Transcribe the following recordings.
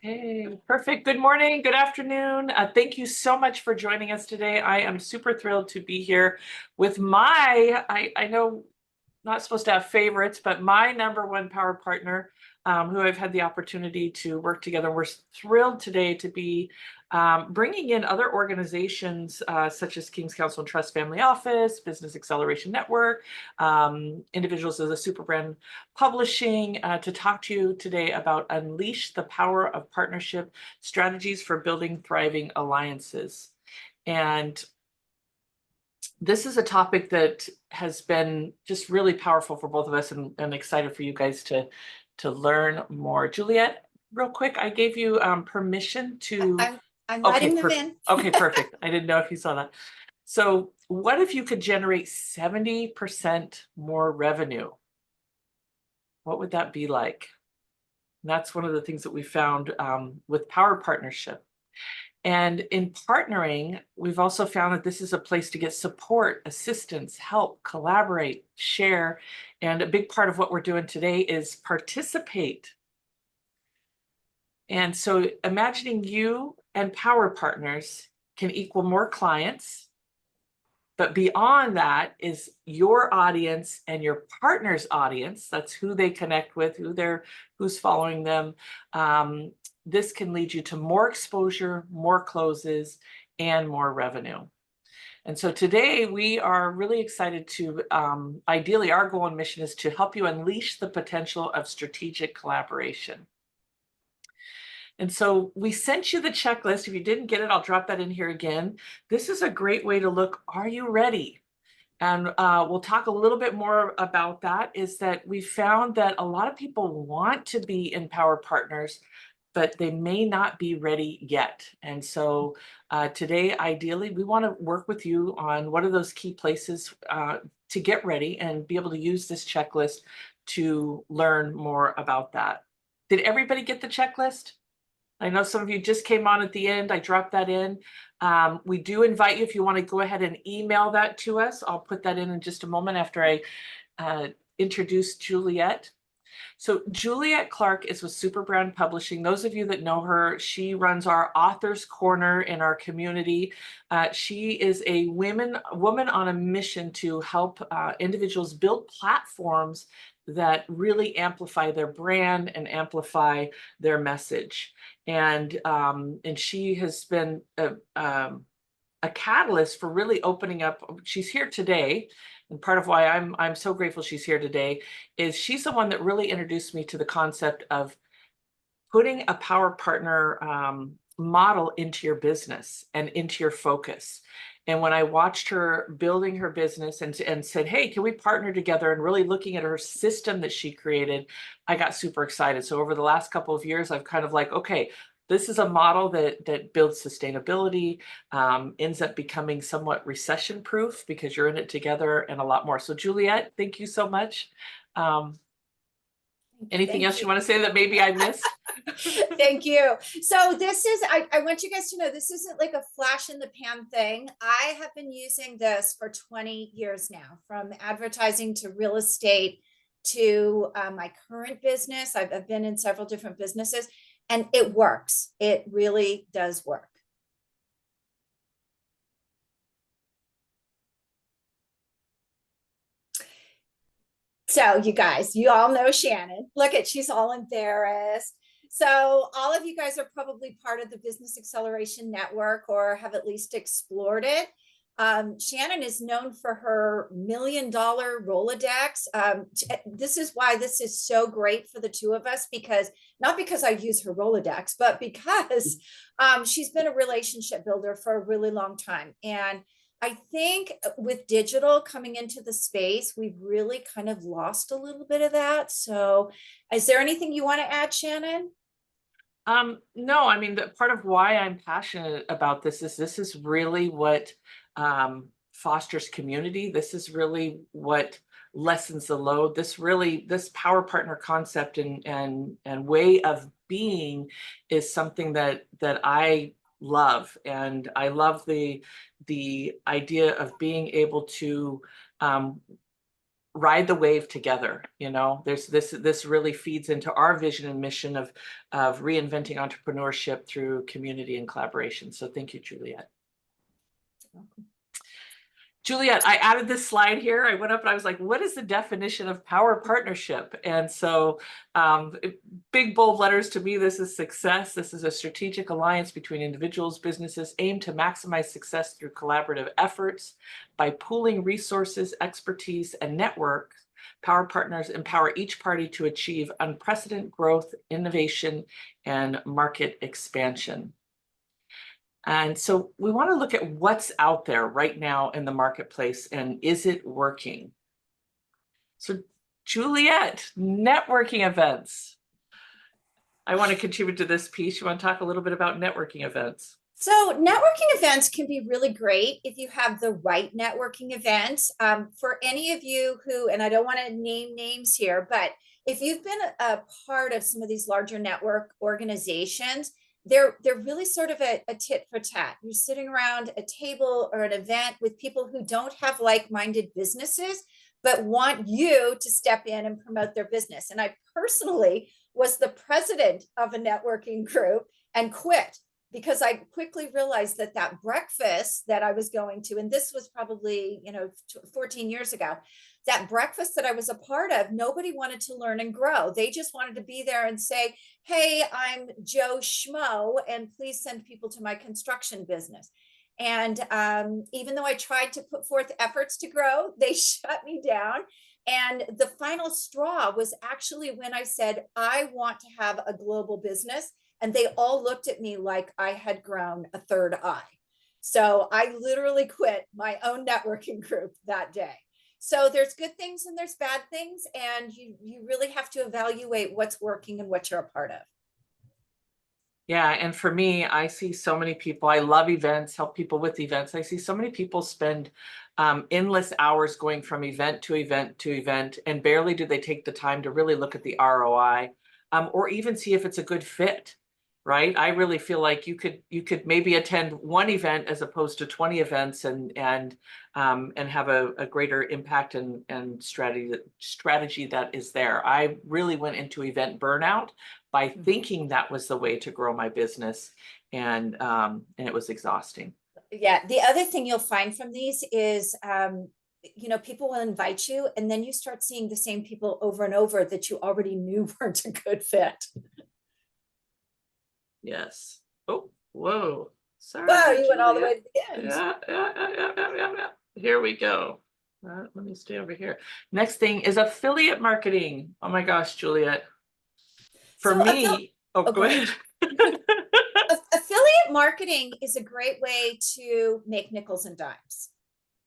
Okay, perfect. Good morning, good afternoon. Thank you so much for joining us today. I am super thrilled to be here with I know not supposed to have favorites, but my number one power partner, who I've had the opportunity to work together. We're thrilled today to be bringing in other organizations such as King's Council and Trust Family Office, Business Acceleration Network, individuals of the Superbrand Publishing to talk to you today about Unleash the Power of Partnership Strategies for Building Thriving Alliances. And this is a topic that has been just really powerful for both of us and excited for you guys to learn more. Juliet, real quick, I gave you permission to. I'm Okay, letting them perfect. in. Okay, perfect. I didn't know if you saw that. So what if you could generate 70% more revenue? What would that be like? And that's one of the things that we found with Power Partnership. And in partnering, we've also found that this is a place to get support, assistance, help, collaborate, share. And a big part of what we're doing today is participate. And so imagining you and Power Partners can equal more clients. But beyond that is your audience and your partner's audience. That's who they connect with, who's following them. This can lead you to more exposure, more closes, and more revenue. And so today we are really excited to, ideally our goal and mission is to help you unleash the potential of strategic collaboration. And so we sent you the checklist. If you didn't get it, I'll drop that in here again. This is a great way to look, are you ready? And we'll talk a little bit more about that, is that we found that a lot of people want to be in Power Partners, but they may not be ready yet. And so today, ideally, we want to work with you on what are those key places to get ready and be able to use this checklist to learn more about that. Did everybody get the checklist? I know some of you just came on at the end. I dropped that in. We do invite you, if you want to go ahead and email that to us. I'll put that in just a moment after I introduce Juliet. So Juliet Clark is with Superbrand Publishing. Those of you that know her, she runs our Authors Corner in our community. She is a woman on a mission to help individuals build platforms that really amplify their brand and amplify their message. And she has been a catalyst for really opening up. She's here today. And part of why I'm so grateful she's here today is she's the one that really introduced me to the concept of putting a power partner model into your business and into your focus. And when I watched her building her business and said, hey, can we partner together, and really looking at her system that she created, I got super excited. So over the last couple of years, I've kind of like, okay, this is a model that builds sustainability, ends up becoming somewhat recession proof because you're in it together, and a lot more. So Juliet, thank you so much. Anything else you want to say that maybe I missed? Thank you. So this is, I want you guys to know, this isn't like a flash in the pan thing. I have been using this for 20 years now, from advertising to real estate to my current business. I've been in several different businesses, and it works. It really does work. So you guys, you all know Shannon. Look at, she's all embarrassed. So all of you guys are probably part of the Business Acceleration Network or have at least explored it. Shannon is known for her $1 million Rolodex. This is why this is so great for the two of us, because not because I use her Rolodex, but because she's been a relationship builder for a really long time. And I think with digital coming into the space, we've really kind of lost a little bit of that. So is there anything you want to add, Shannon? No, I mean, part of why I'm passionate about this is really what fosters community. This is really what lessens the load. This power partner concept and way of being is something that I love. And I love the idea of being able to ride the wave together. You know, there's this really feeds into our vision and mission of reinventing entrepreneurship through community and collaboration. So thank you, Juliet. Juliet, I added this slide here. I went up and I was like, what is the definition of power partnership? And so big, bold letters, to me, this is success. This is a strategic alliance between individuals, businesses aimed to maximize success through collaborative efforts. By pooling resources, expertise, and network, power partners empower each party to achieve unprecedented growth, innovation, and market expansion. And so we want to look at what's out there right now in the marketplace and is it working? So Juliet, networking events. I want to contribute to this piece. You want to talk a little bit about networking events? So networking events can be really great if you have the right networking events. For any of you who, and I don't want to name names here, but if you've been a part of some of these larger network organizations, they're really sort of a tit for tat. You're sitting around a table or an event with people who don't have like-minded businesses, but want you to step in and promote their business. And I personally was the president of a networking group and quit because I quickly realized that that breakfast that I was going to, and this was probably, 14 years ago, that breakfast that I was a part of, nobody wanted to learn and grow. They just wanted to be there and say, hey, I'm Joe Schmo, and please send people to my construction business. And even though I tried to put forth efforts to grow, they shut me down. And the final straw was actually when I said, I want to have a global business. And they all looked at me like I had grown a third eye. So I literally quit my own networking group that day. So there's good things and there's bad things. And you really have to evaluate what's working and what you're a part of. Yeah, and for me, I see so many people, I love events, help people with events. I see so many people spend endless hours going from event to event to event, and barely do they take the time to really look at the ROI or even see if it's a good fit, right? I really feel like you could maybe attend one event as opposed to 20 events and have a greater impact and strategy that is there. I really went into event burnout by thinking that was the way to grow my business, and it was exhausting. Yeah, the other thing you'll find from these is people will invite you and then you start seeing the same people over and over that you already knew weren't a good fit. Yes. Oh, whoa. Sorry. Wow, you went all the way to the end. Yeah. Here we go. Let me stay over here. Next thing is affiliate marketing. Oh my gosh, Juliet. For me, go ahead. Affiliate marketing is a great way to make nickels and dimes.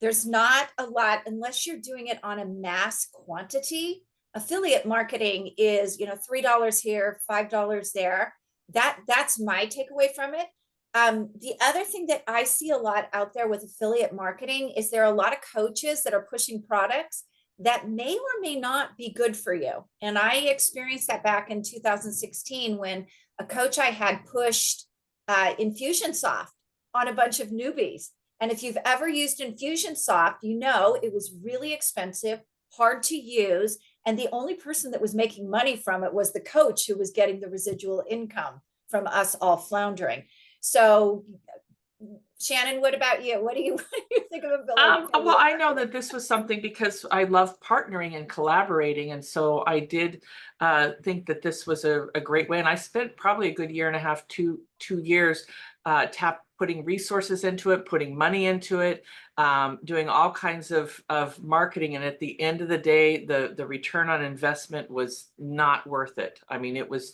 There's not a lot unless you're doing it on a mass quantity. Affiliate marketing is, $3 here, $5 there. That's my takeaway from it. The other thing that I see a lot out there with affiliate marketing is there are a lot of coaches that are pushing products that may or may not be good for you. And I experienced that back in 2016 when a coach I had pushed Infusionsoft on a bunch of newbies. And if you've ever used Infusionsoft, you know it was really expensive, hard to use. And the only person that was making money from it was the coach who was getting the residual income from us all floundering. So Shannon, what about you? What do you think of affiliate? Well, I know that this was something because I love partnering and collaborating. And so I did think that this was a great way. And I spent probably a good year and a half, two years putting resources into it, putting money into it, doing all kinds of marketing. And at the end of the day, the return on investment was not worth it. I mean, it was,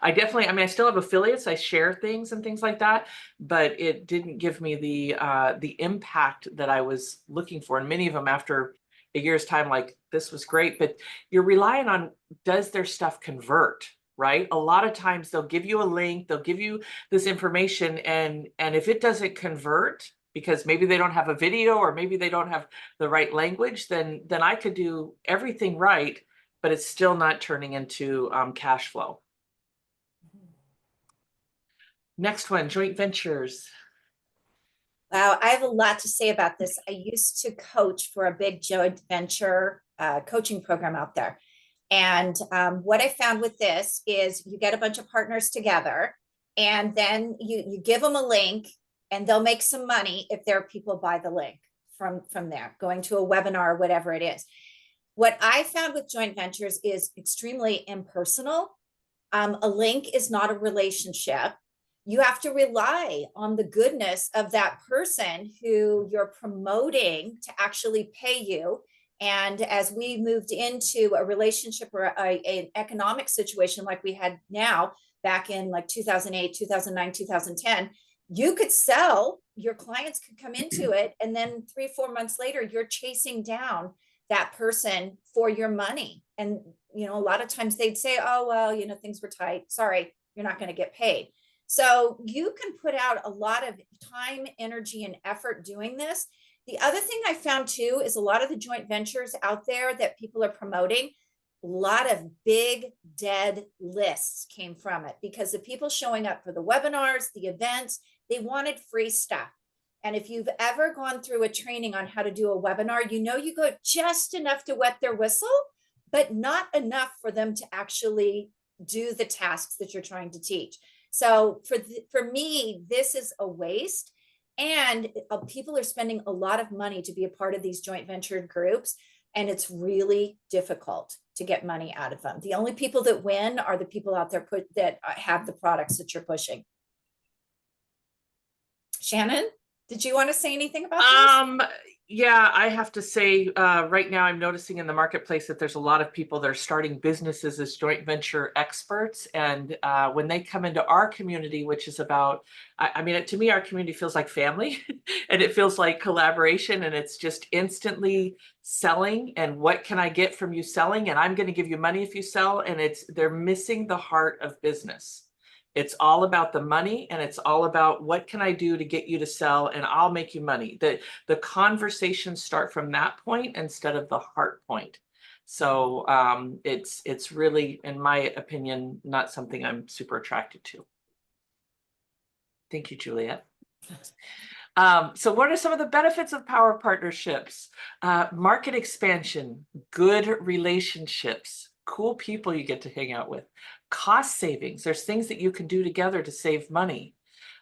I still have affiliates, I share things and things like that, but it didn't give me the impact that I was looking for. And many of them after a year's time, like, this was great, but you're relying on, does their stuff convert? Right? A lot of times they'll give you a link, they'll give you this information, and if it doesn't convert, because maybe they don't have a video or maybe they don't have the right language, then I could do everything right, but it's still not turning into cash flow. Next one, joint ventures. Wow, I have a lot to say about this. I used to coach for a big joint venture coaching program out there. And what I found with this is you get a bunch of partners together, and then you give them a link, and they'll make some money if their people buy the link from there, going to a webinar or whatever it is. What I found with joint ventures is extremely impersonal. A link is not a relationship. You have to rely on the goodness of that person who you're promoting to actually pay you. And as we moved into a relationship or an economic situation like we had now, back in like 2008, 2009, 2010, you could sell, your clients could come into it, and then 3-4 months later, you're chasing down that person for your money. And, you know, a lot of times they'd say, oh, well, you know, things were tight. Sorry, you're not going to get paid. So you can put out a lot of time, energy, and effort doing this. The other thing I found too is a lot of the joint ventures out there that people are promoting, a lot of big dead lists came from it, because the people showing up for the webinars, the events, they wanted free stuff. And if you've ever gone through a training on how to do a webinar, you know, you go just enough to wet their whistle, but not enough for them to actually do the tasks that you're trying to teach. So for me, this is a waste. And people are spending a lot of money to be a part of these joint venture groups. And it's really difficult to get money out of them. The only people that win are the people out there that have the products that you're pushing. Shannon, did you want to say anything about this? Yeah, I have to say, right now I'm noticing in the marketplace that there's a lot of people that are starting businesses as joint venture experts. And when they come into our community, which is about, I mean, to me, our community feels like family and it feels like collaboration, and it's just instantly selling. And what can I get from you selling? And I'm going to give you money if you sell. And they're missing the heart of business. It's all about the money, and it's all about what can I do to get you to sell, and I'll make you money. The conversations start from that point instead of the heart point. So it's really, in my opinion, not something I'm super attracted to. Thank you, Juliet. So what are some of the benefits of power partnerships? Market expansion, good relationships, cool people you get to hang out with, cost savings. There's things that you can do together to save money.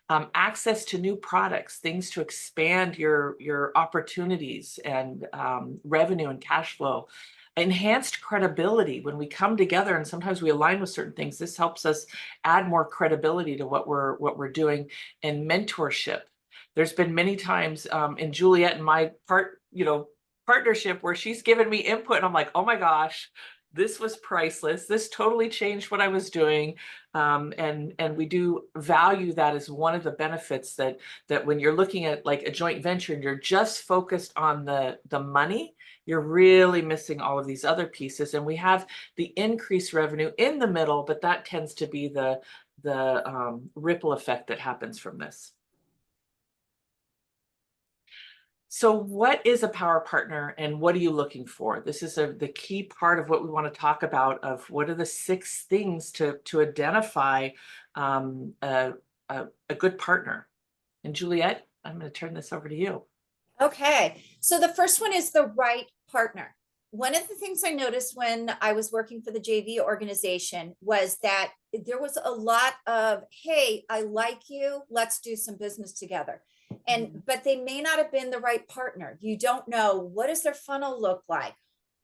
Access to new products, things to expand your opportunities and revenue and cash flow. Enhanced credibility when we come together, and sometimes we align with certain things. This helps us add more credibility to what we're doing. And mentorship. There's been many times in Juliet and my partnership where she's given me input, and I'm like, oh my gosh, this was priceless. This totally changed what I was doing. And we do value that as one of the benefits, that when you're looking at like a joint venture and you're just focused on the money, you're really missing all of these other pieces. And we have the increased revenue in the middle, but that tends to be the ripple effect that happens from this. So what is a power partner, and what are you looking for? This is the key part of what we want to talk about, of what are the 6 things to identify a good partner. And Juliet, I'm going to turn this over to you. Okay, so the first one is the right partner. One of the things I noticed when I was working for the JV organization was that there was a lot of, hey, I like you, let's do some business together. But they may not have been the right partner. You don't know, what does their funnel look like?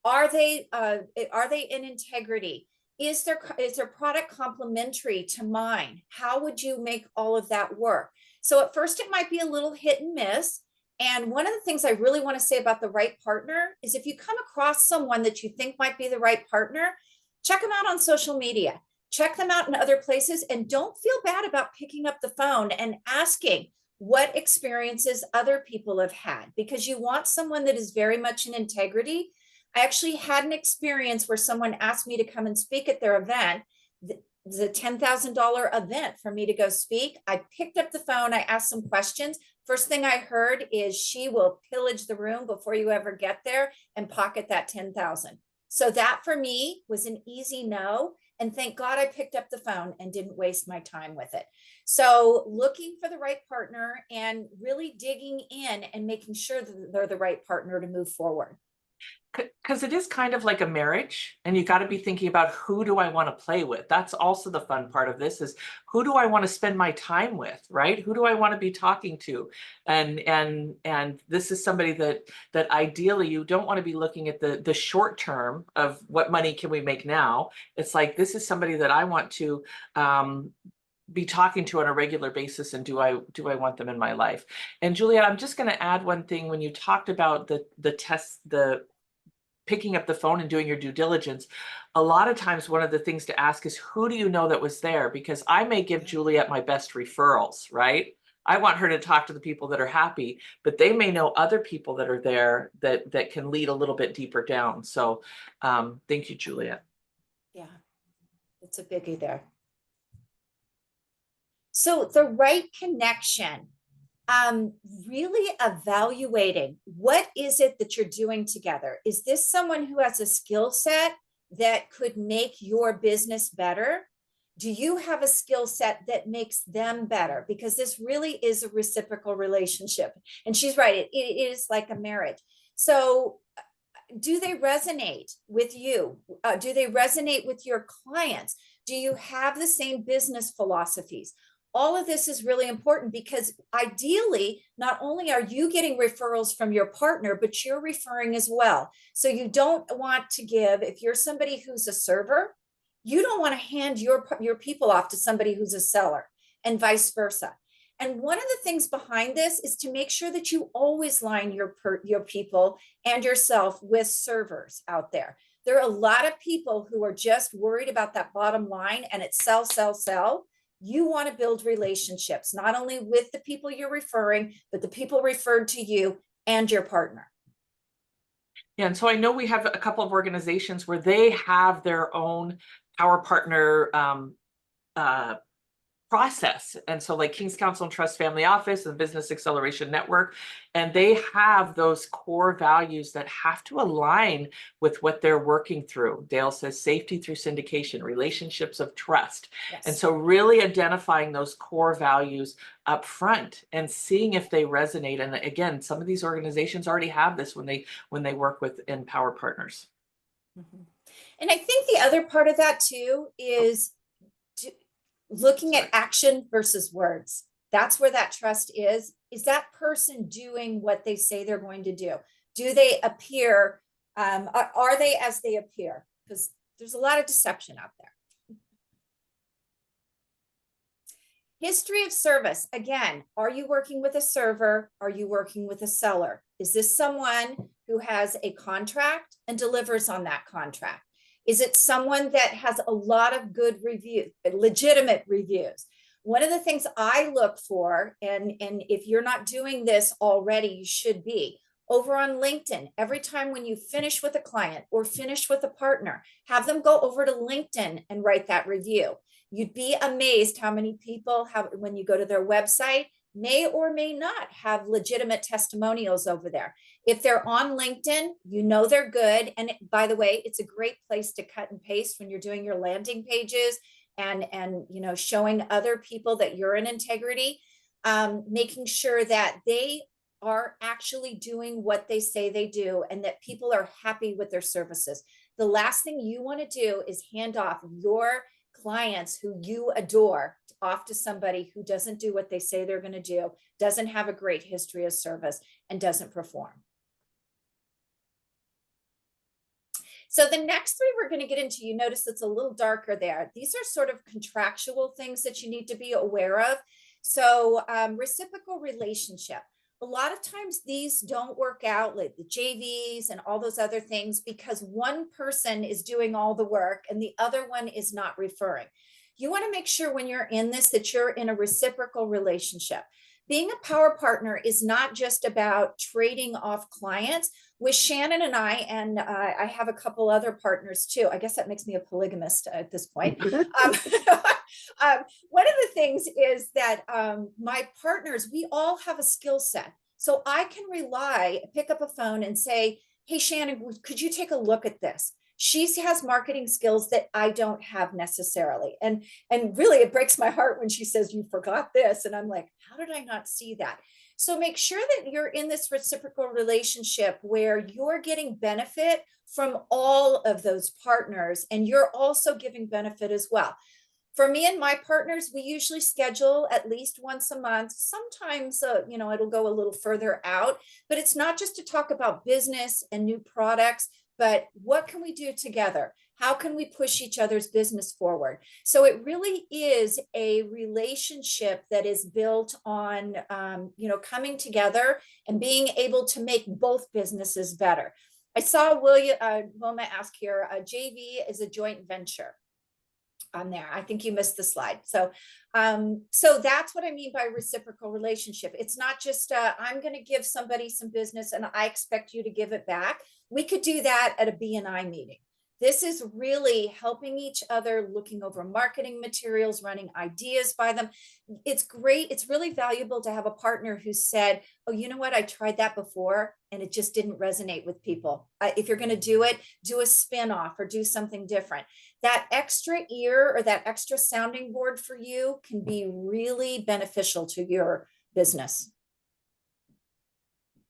Are they in integrity? Is their product complementary to mine? How would you make all of that work? So at first it might be a little hit and miss. And one of the things I really want to say about the right partner is, if you come across someone that you think might be the right partner, check them out on social media, check them out in other places, and don't feel bad about picking up the phone and asking what experiences other people have had, because you want someone that is very much in integrity. I actually had an experience where someone asked me to come and speak at their event. The $10,000 event for me to go speak. I picked up the phone, I asked some questions. First thing I heard is, she will pillage the room before you ever get there and pocket that 10,000. So that for me was an easy no. And thank God I picked up the phone and didn't waste my time with it. So looking for the right partner and really digging in and making sure that they're the right partner to move forward. Because it is kind of like a marriage, and you got to be thinking about, who do I want to play with? That's also the fun part of this, is who do I want to spend my time with, right? Who do I want to be talking to? And this is somebody that ideally you don't want to be looking at the short term of what money can we make now. It's like, this is somebody that I want to be talking to on a regular basis, and do I want them in my life? And Juliet, I'm just going to add one thing. When you talked about the test, the picking up the phone and doing your due diligence, a lot of times one of the things to ask is, who do you know that was there? Because I may give Juliet my best referrals, right? I want her to talk to the people that are happy, but they may know other people that are there that can lead a little bit deeper down. So thank you, Juliet. Yeah, it's a biggie there. So the right connection, really evaluating, what is it that you're doing together? Is this someone who has a skill set that could make your business better? Do you have a skill set that makes them better? Because this really is a reciprocal relationship. And she's right, it is like a marriage. So do they resonate with you? Do they resonate with your clients? Do you have the same business philosophies? All of this is really important, because ideally, not only are you getting referrals from your partner, but you're referring as well. So you don't want to give, if you're somebody who's a server, you don't want to hand your people off to somebody who's a seller, and vice versa. And one of the things behind this is to make sure that you always line your people and yourself with servers out there. There are a lot of people who are just worried about that bottom line, and it's sell, sell, sell. You want to build relationships, not only with the people you're referring, but the people referred to you and your partner. Yeah, and so I know we have a couple of organizations where they have their own power partner process. And so, like King's Council and Trust Family Office and Business Acceleration Network, and they have those core values that have to align with what they're working through. Dale says safety through syndication, relationships of trust. Yes. And so really identifying those core values up front and seeing if they resonate. And again, some of these organizations already have this when they work with Empower Partners. Mm-hmm. And I think the other part of that too is looking at action versus words. That's where that trust is. Is that person doing what they say they're going to do? Do they appear? Are they as they appear? Because there's a lot of deception out there. History of service. Again, are you working with a server? Are you working with a seller? Is this someone who has a contract and delivers on that contract? Is it someone that has a lot of good reviews, legitimate reviews? One of the things I look for, and if you're not doing this already, you should be, over on LinkedIn. Every time when you finish with a client or finish with a partner, have them go over to LinkedIn and write that review. You'd be amazed how many people have, when you go to their website, may or may not have legitimate testimonials over there. If they're on LinkedIn, you know they're good. And by the way, it's a great place to cut and paste when you're doing your landing pages and you know, showing other people that you're in integrity, making sure that they are actually doing what they say they do and that people are happy with their services. The last thing you want to do is hand off your clients who you adore off to somebody who doesn't do what they say they're going to do, doesn't have a great history of service, and doesn't perform. So the next three we're going to get into, you notice it's a little darker there. These are sort of contractual things that you need to be aware of. So reciprocal relationship. A lot of times these don't work out, like the JVs and all those other things, because one person is doing all the work and the other one is not referring. You want to make sure when you're in this that you're in a reciprocal relationship. Being a power partner is not just about trading off clients. With Shannon and I have a couple other partners too. I guess that makes me a polygamist at this point. One of the things is that my partners, we all have a skill set. So I can pick up a phone and say, hey, Shannon, could you take a look at this? She has marketing skills that I don't have necessarily. And really it breaks my heart when she says, you forgot this. And I'm like, how did I not see that? So make sure that you're in this reciprocal relationship where you're getting benefit from all of those partners, and you're also giving benefit as well. For me and my partners, we usually schedule at least once a month. Sometimes, it'll go a little further out, but it's not just to talk about business and new products, but what can we do together? How can we push each other's business forward? So it really is a relationship that is built on, coming together and being able to make both businesses better. I saw Wilma ask here, JV is a joint venture on there. I think you missed the slide. So that's what I mean by reciprocal relationship. It's not just I'm going to give somebody some business and I expect you to give it back. We could do that at a B&I meeting. This is really helping each other, looking over marketing materials, running ideas by them. It's great. It's really valuable to have a partner who said, oh, you know what? I tried that before and it just didn't resonate with people. If you're going to do it, do a spin-off or do something different. That extra ear or that extra sounding board for you can be really beneficial to your business.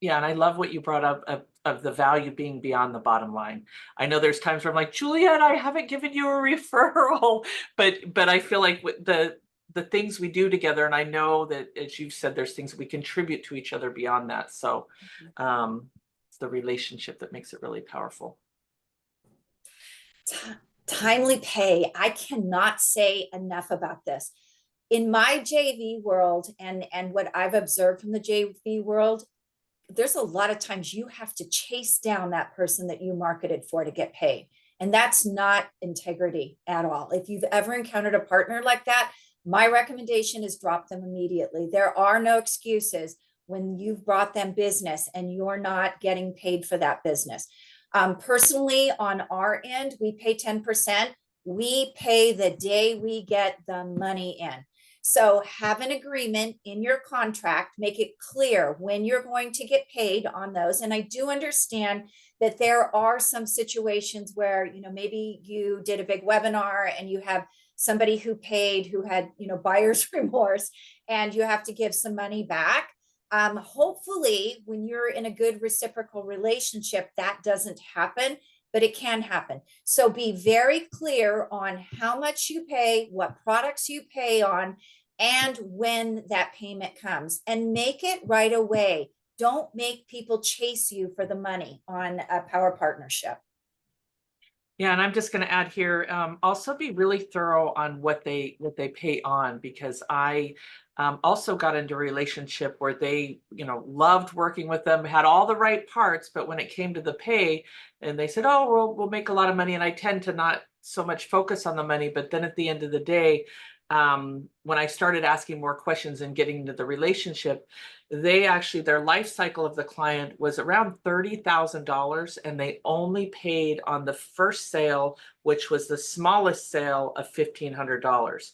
Yeah, and I love what you brought up of the value being beyond the bottom line. I know there's times where I'm like, Juliet, I haven't given you a referral, but I feel like with the things we do together, and I know that, as you said, there's things we contribute to each other beyond that. So it's the relationship that makes it really powerful. Timely pay. I cannot say enough about this. In my JV world and what I've observed from the JV world, there's a lot of times you have to chase down that person that you marketed for to get paid. And that's not integrity at all. If you've ever encountered a partner like that, my recommendation is drop them immediately. There are no excuses when you've brought them business and you're not getting paid for that business. Personally, on our end, we pay 10%. We pay the day we get the money in. So have an agreement in your contract, make it clear when you're going to get paid on those. And I do understand that there are some situations where, maybe you did a big webinar and you have somebody who paid who had, buyer's remorse and you have to give some money back. Hopefully when you're in a good reciprocal relationship, that doesn't happen, but it can happen. So be very clear on how much you pay, what products you pay on, and when that payment comes, and make it right away. Don't make people chase you for the money on a power partnership. Yeah, and I'm just going to add here, also be really thorough on what they pay on, because I also got into a relationship where they, loved working with them, had all the right parts, but when it came to the pay, and they said, oh, we'll make a lot of money, and I tend to not so much focus on the money, but then at the end of the day, when I started asking more questions and getting into the relationship, their life cycle of the client was around $30,000, and they only paid on the first sale, which was the smallest sale of $1,500.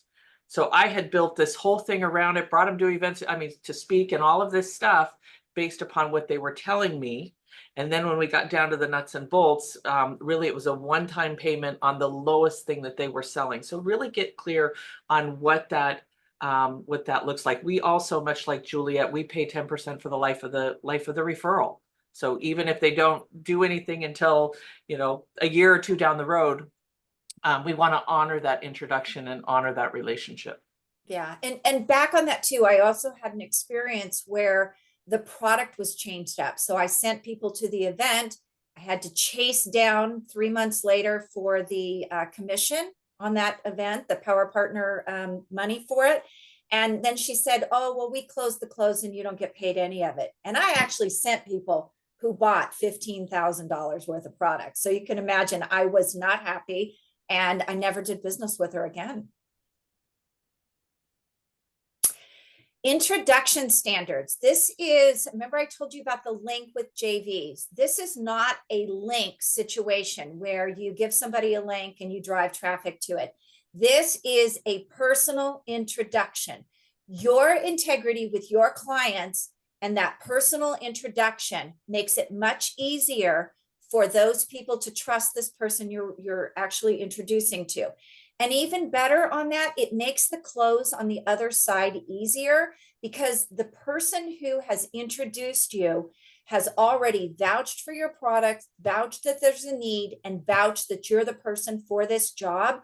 So I had built this whole thing around it, brought them to events, to speak and all of this stuff based upon what they were telling me. And then when we got down to the nuts and bolts, really it was a one-time payment on the lowest thing that they were selling. So really get clear on what that looks like. We also, much like Juliet, we pay 10% for the life of the referral. So even if they don't do anything until, a year or two down the road, we want to honor that introduction and honor that relationship. Yeah. And back on that too, I also had an experience where the product was changed up. So I sent people to the event. I had to chase down 3 months later for the commission on that event, the power partner money for it. And then she said, oh, well, we closed the close and you don't get paid any of it. And I actually sent people who bought $15,000 worth of products. So you can imagine I was not happy and I never did business with her again. Introduction standards. This is, remember I told you about the link with JVs. This is not a link situation where you give somebody a link and you drive traffic to it. This is a personal introduction. Your integrity with your clients and that personal introduction makes it much easier for those people to trust this person you're actually introducing to. And even better on that, it makes the close on the other side easier because the person who has introduced you has already vouched for your product, vouched that there's a need, and vouched that you're the person for this job.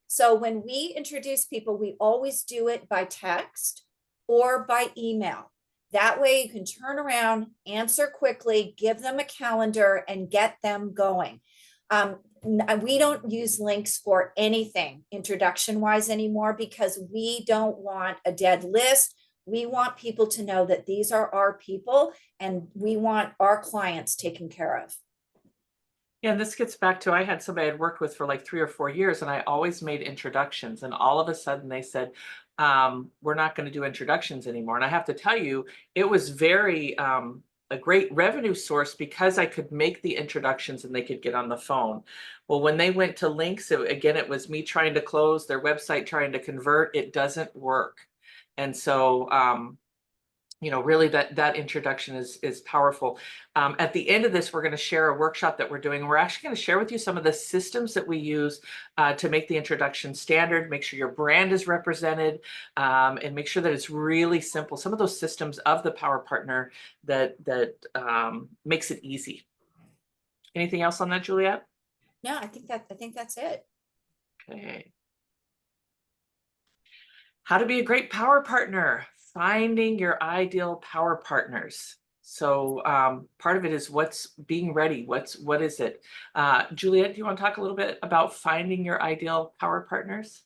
So when we introduce people, we always do it by text or by email. That way you can turn around, answer quickly, give them a calendar, and get them going. We don't use links for anything introduction wise anymore because we don't want a dead list. We want people to know that these are our people and we want our clients taken care of. Yeah, and this gets back to, I had somebody I'd worked with for like 3 or 4 years, and I always made introductions, and all of a sudden they said, we're not going to do introductions anymore. And I have to tell you, it was very a great revenue source because I could make the introductions and they could get on the phone. Well, when they went to links, again, it was me trying to close their website, trying to convert. It doesn't work. And so really that introduction is powerful. At the end of this, we're going to share a workshop that we're doing. We're actually going to share with you some of the systems that we use to make the introduction standard, make sure your brand is represented, and make sure that it's really simple. Some of those systems of the Power Partner that makes it easy. Anything else on that, Juliet? No, I think that's it. Okay. How to be a great Power Partner. Finding your ideal power partners. So part of it is what's being ready. What is it? Juliet, do you want to talk a little bit about finding your ideal power partners?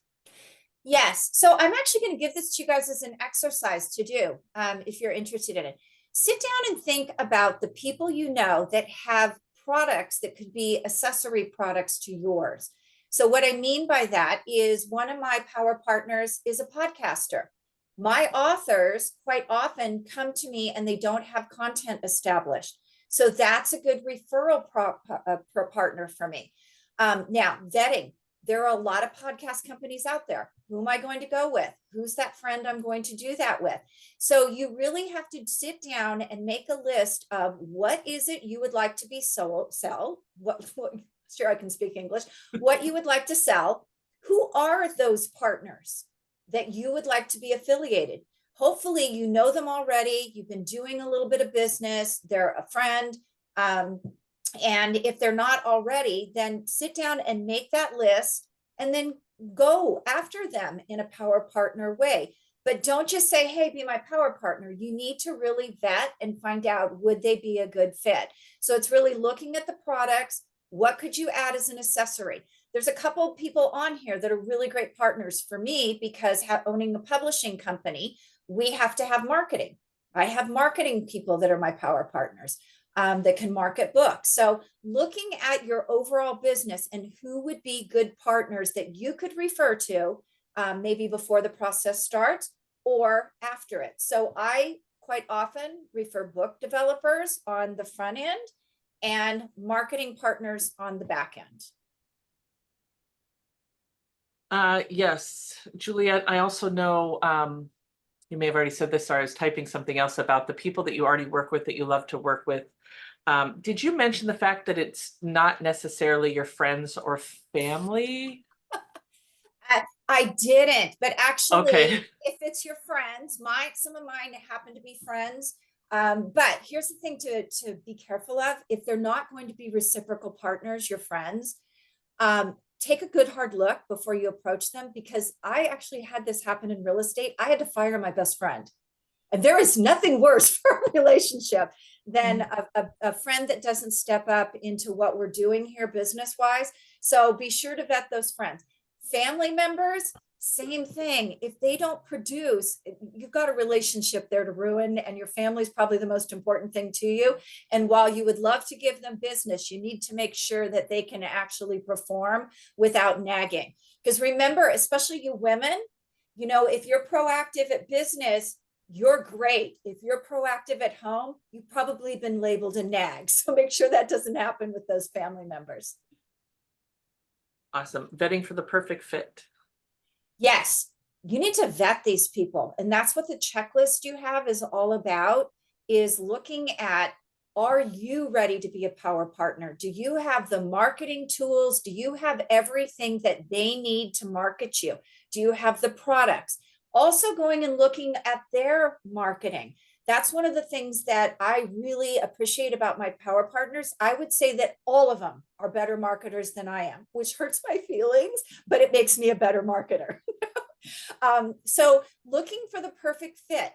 Yes. So I'm actually going to give this to you guys as an exercise to do if you're interested in it. Sit down and think about the people you know that have products that could be accessory products to yours. So what I mean by that is one of my power partners is a podcaster. My authors quite often come to me and they don't have content established. So that's a good referral partner for me. Now, vetting. There are a lot of podcast companies out there. Who am I going to go with? Who's that friend I'm going to do that with? So you really have to sit down and make a list of what is it you would like to be sell. Sure, I can speak English. What you would like to sell. Who are those partners that you would like to be affiliated? Hopefully you know them already. You've been doing a little bit of business. They're a friend. And if they're not already, then sit down and make that list and then go after them in a power partner way. But don't just say, hey, be my power partner. You need to really vet and find out, would they be a good fit? So it's really looking at the products. What could you add as an accessory? There's a couple of people on here that are really great partners for me because owning a publishing company, we have to have marketing. I have marketing people that are my power partners that can market books. So looking at your overall business and who would be good partners that you could refer to maybe before the process starts or after it. So I quite often refer book developers on the front end and marketing partners on the back end. Yes, Juliet, I also know, you may have already said this, sorry, I was typing something else about the people that you already work with that you love to work with. Did you mention the fact that it's not necessarily your friends or family? I didn't, but actually, okay. If it's your friends, some of mine happen to be friends. But here's the thing to be careful of: if they're not going to be reciprocal partners, your friends, take a good hard look before you approach them, because I actually had this happen in real estate. I had to fire my best friend. And there is nothing worse for a relationship than a friend that doesn't step up into what we're doing here business wise. So be sure to vet those friends. Family members, same thing. If they don't produce, you've got a relationship there to ruin, and your family is probably the most important thing to you. And while you would love to give them business, you need to make sure that they can actually perform without nagging. Because remember, especially you women, if you're proactive at business, you're great. If you're proactive at home, you've probably been labeled a nag. So make sure that doesn't happen with those family members. Awesome. Vetting for the perfect fit. Yes, you need to vet these people. And that's what the checklist you have is all about, is looking at Are you ready to be a power partner? Do you have the marketing tools? Do you have everything that they need to market you? Do you have the products? Also going and looking at their marketing. That's one of the things that I really appreciate about my power partners. I would say that all of them are better marketers than I am, which hurts my feelings, but it makes me a better marketer. So looking for the perfect fit.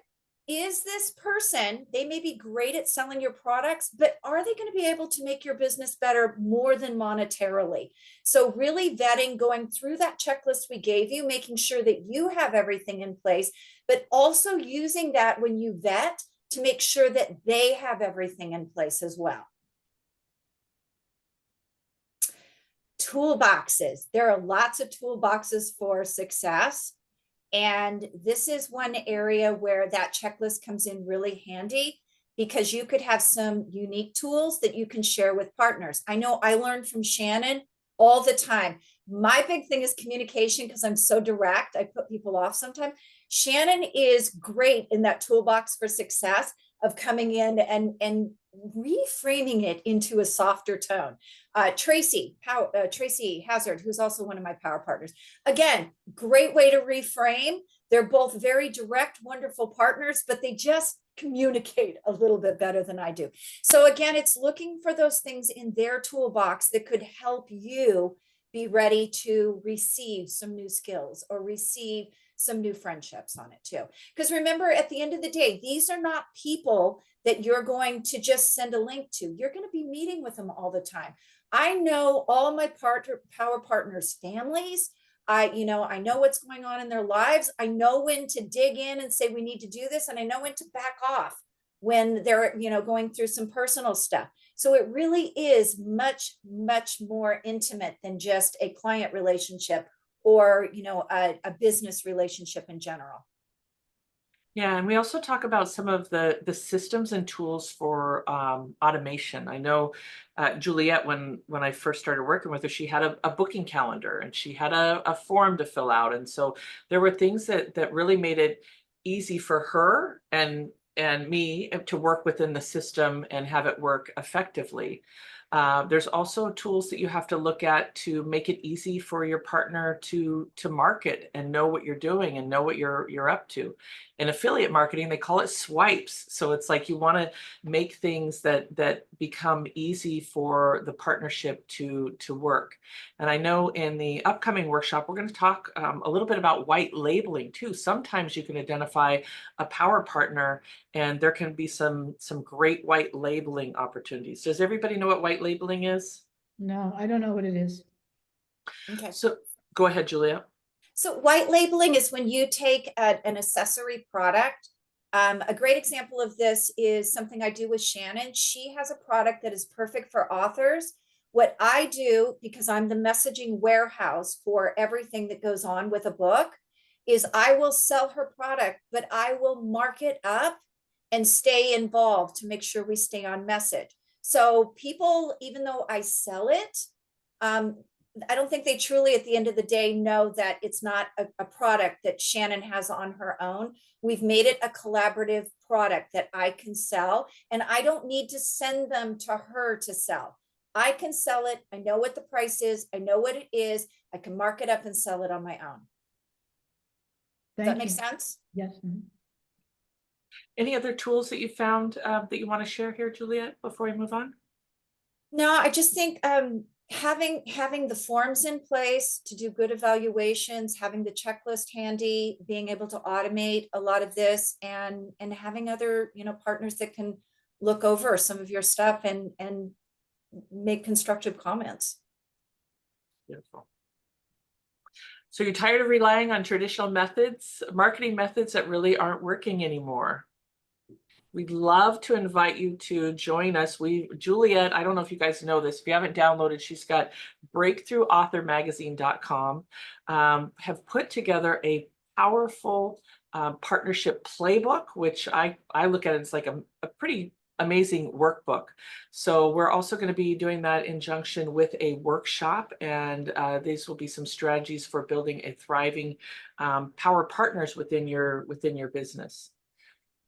Is this person, they may be great at selling your products, but are they going to be able to make your business better more than monetarily? So really vetting, going through that checklist we gave you, making sure that you have everything in place, but also using that when you vet to make sure that they have everything in place as well. Toolboxes. There are lots of toolboxes for success. And this is one area where that checklist comes in really handy because you could have some unique tools that you can share with partners. I know I learn from Shannon all the time. My big thing is communication because I'm so direct. I put people off sometimes. Shannon is great in that toolbox for success of coming in and reframing it into a softer tone. Tracy Hazard, who's also one of my power partners. Again, great way to reframe. They're both very direct, wonderful partners, but they just communicate a little bit better than I do. So again, it's looking for those things in their toolbox that could help you be ready to receive some new skills or receive some new friendships on it too. Because remember, at the end of the day, these are not people that you're going to just send a link to. You're going to be meeting with them all the time. I know all my power partners' families. I know what's going on in their lives. I know when to dig in and say we need to do this, and I know when to back off when they're going through some personal stuff. So it really is much, much more intimate than just a client relationship or a business relationship in general. Yeah, and we also talk about some of the systems and tools for automation. I know Juliet, when I first started working with her, she had a booking calendar and she had a form to fill out, and so there were things that really made it easy for her and me to work within the system and have it work effectively. There's also tools that you have to look at to make it easy for your partner to market and know what you're doing and know what you're up to. In affiliate marketing, they call it swipes. So it's like you want to make things that become easy for the partnership to work. And I know in the upcoming workshop, we're going to talk a little bit about white labeling too. Sometimes you can identify a power partner and there can be some great white labeling opportunities. Does everybody know what white labeling is? No, I don't know what it is. Okay. So go ahead, Julia. So white labeling is when you take an accessory product. A great example of this is something I do with Shannon. She has a product that is perfect for authors. What I do, because I'm the messaging warehouse for everything that goes on with a book, is I will sell her product, but I will mark it up and stay involved to make sure we stay on message. So people, even though I sell it, I don't think they truly, at the end of the day, know that it's not a product that Shannon has on her own. We've made it a collaborative product that I can sell, and I don't need to send them to her to sell. I can sell it. I know what the price is. I know what it is. I can mark it up and sell it on my own. Does that make sense? Yes. Any other tools that you found that you want to share here, Juliet, before we move on? No, I just think having the forms in place to do good evaluations, having the checklist handy, being able to automate a lot of this, and having other partners that can look over some of your stuff and make constructive comments. Beautiful. So you're tired of relying on traditional methods, marketing methods that really aren't working anymore. We'd love to invite you to join us. Juliet, I don't know if you guys know this. If you haven't downloaded, she's got breakthroughauthormagazine.com, have put together a powerful partnership playbook, which I look at it as like a pretty amazing workbook. So we're also going to be doing that in conjunction with a workshop, and these will be some strategies for building a thriving power partners within your business.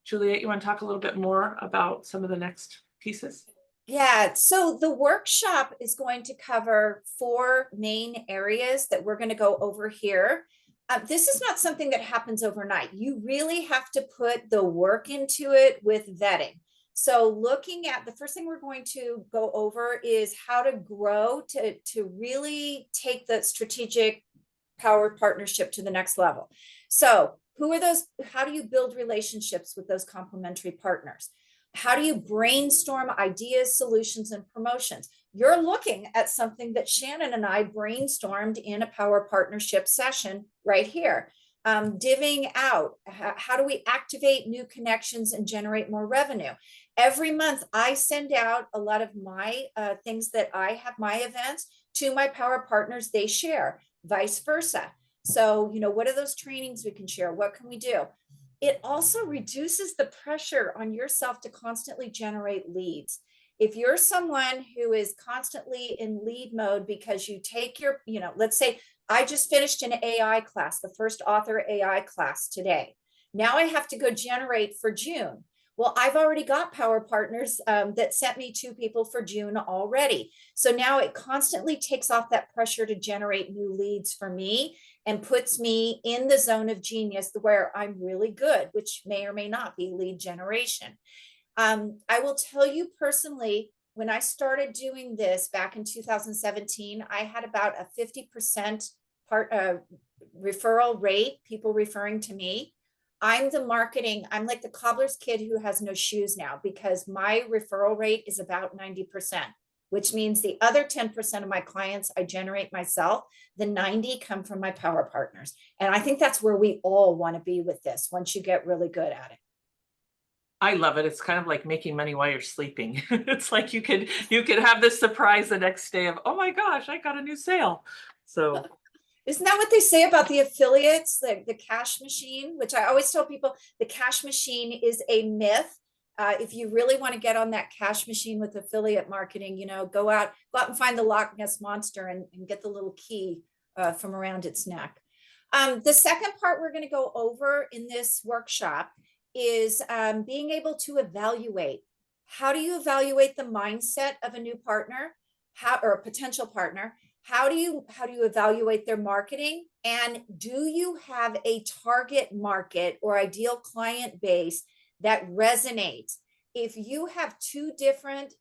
Juliet, you want to talk a little bit more about some of the next pieces? Yeah, so the workshop is going to cover 4 main areas that we're going to go over here. This is not something that happens overnight. You really have to put the work into it with vetting. So looking at the first thing we're going to go over is how to grow to really take the strategic power partnership to the next level. So who are those? How do you build relationships with those complementary partners? How do you brainstorm ideas, solutions, and promotions? You're looking at something that Shannon and I brainstormed in a power partnership session right here. Divvying out, how do we activate new connections and generate more revenue? Every month, I send out a lot of my things that I have, my events, to my power partners. They share, vice versa. So, what are those trainings we can share? What can we do? It also reduces the pressure on yourself to constantly generate leads. If you're someone who is constantly in lead mode because you take your, let's say I just finished an AI class, the first author AI class today. Now I have to go generate for June. Well, I've already got power partners that sent me 2 people for June already. So now it constantly takes off that pressure to generate new leads for me and puts me in the zone of genius where I'm really good, which may or may not be lead generation. I will tell you personally, when I started doing this back in 2017, I had about a 50% referral rate, people referring to me. I'm I'm like the cobbler's kid who has no shoes now because my referral rate is about 90%, which means the other 10% of my clients I generate myself, the 90 come from my power partners. And I think that's where we all want to be with this once you get really good at it. I love it. It's kind of like making money while you're sleeping. It's like you could have this surprise the next day of, oh my gosh, I got a new sale. So isn't that what they say about the affiliates, the cash machine, which I always tell people the cash machine is a myth. If you really want to get on that cash machine with affiliate marketing, go out and find the Loch Ness monster and get the little key from around its neck. The second part we're going to go over in this workshop is being able to evaluate. How do you evaluate the mindset of a new partner, or a potential partner? How do you evaluate their marketing? And do you have a target market or ideal client base that resonates? If you have 2 different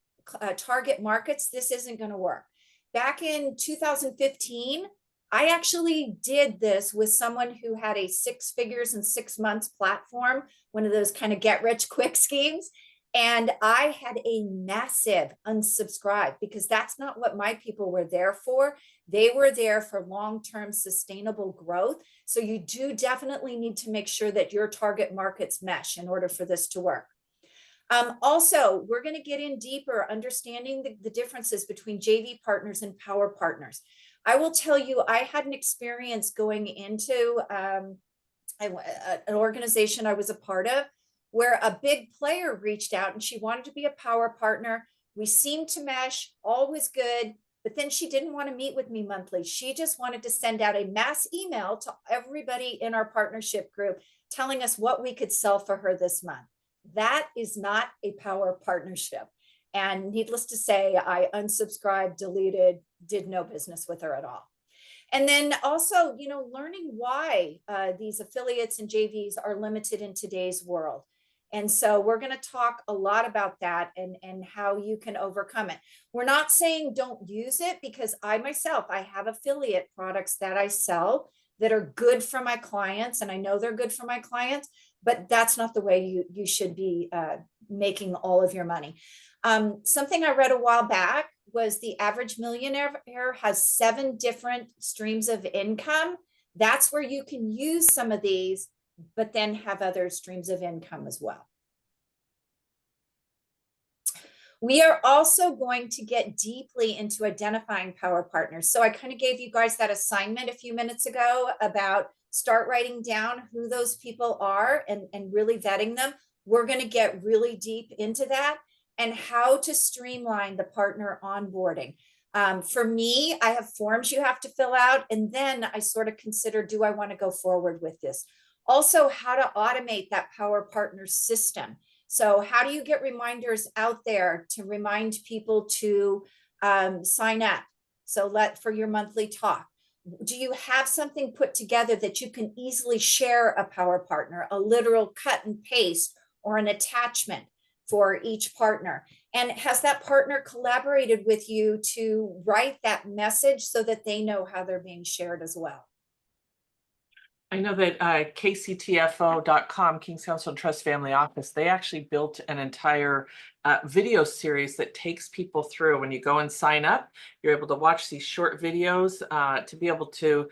target markets, this isn't going to work. Back in 2015, I actually did this with someone who had a 6 figures in 6 months platform, one of those kind of get rich quick schemes. And I had a massive unsubscribe because that's not what my people were there for. They were there for long-term sustainable growth. So you do definitely need to make sure that your target markets mesh in order for this to work. Also, we're going to get in deeper, understanding the differences between JV partners and power partners. I will tell you, I had an experience going into an organization I was a part of, where a big player reached out and she wanted to be a power partner. We seemed to mesh, all was good, but then she didn't want to meet with me monthly. She just wanted to send out a mass email to everybody in our partnership group telling us what we could sell for her this month. That is not a power partnership. And needless to say, I unsubscribed, deleted, did no business with her at all. And then also, learning why these affiliates and JVs are limited in today's world. And so we're going to talk a lot about that and how you can overcome it. We're not saying don't use it, because I myself, I have affiliate products that I sell that are good for my clients. And I know they're good for my clients, but that's not the way you should be making all of your money. Something I read a while back was the average millionaire has 7 different streams of income. That's where you can use some of these, but then have other streams of income as well. We are also going to get deeply into identifying power partners. So I kind of gave you guys that assignment a few minutes ago about start writing down who those people are and really vetting them. We're going to get really deep into that and how to streamline the partner onboarding. For me, I have forms you have to fill out, and then I sort of consider, do I want to go forward with this? Also, how to automate that power partner system. So how do you get reminders out there to remind people to sign up? So for your monthly talk. Do you have something put together that you can easily share a power partner, a literal cut and paste or an attachment for each partner? And has that partner collaborated with you to write that message so that they know how they're being shared as well? I know that kctfo.com, King's Council and Trust Family Office, they actually built an entire video series that takes people through. When you go and sign up, you're able to watch these short videos to be able to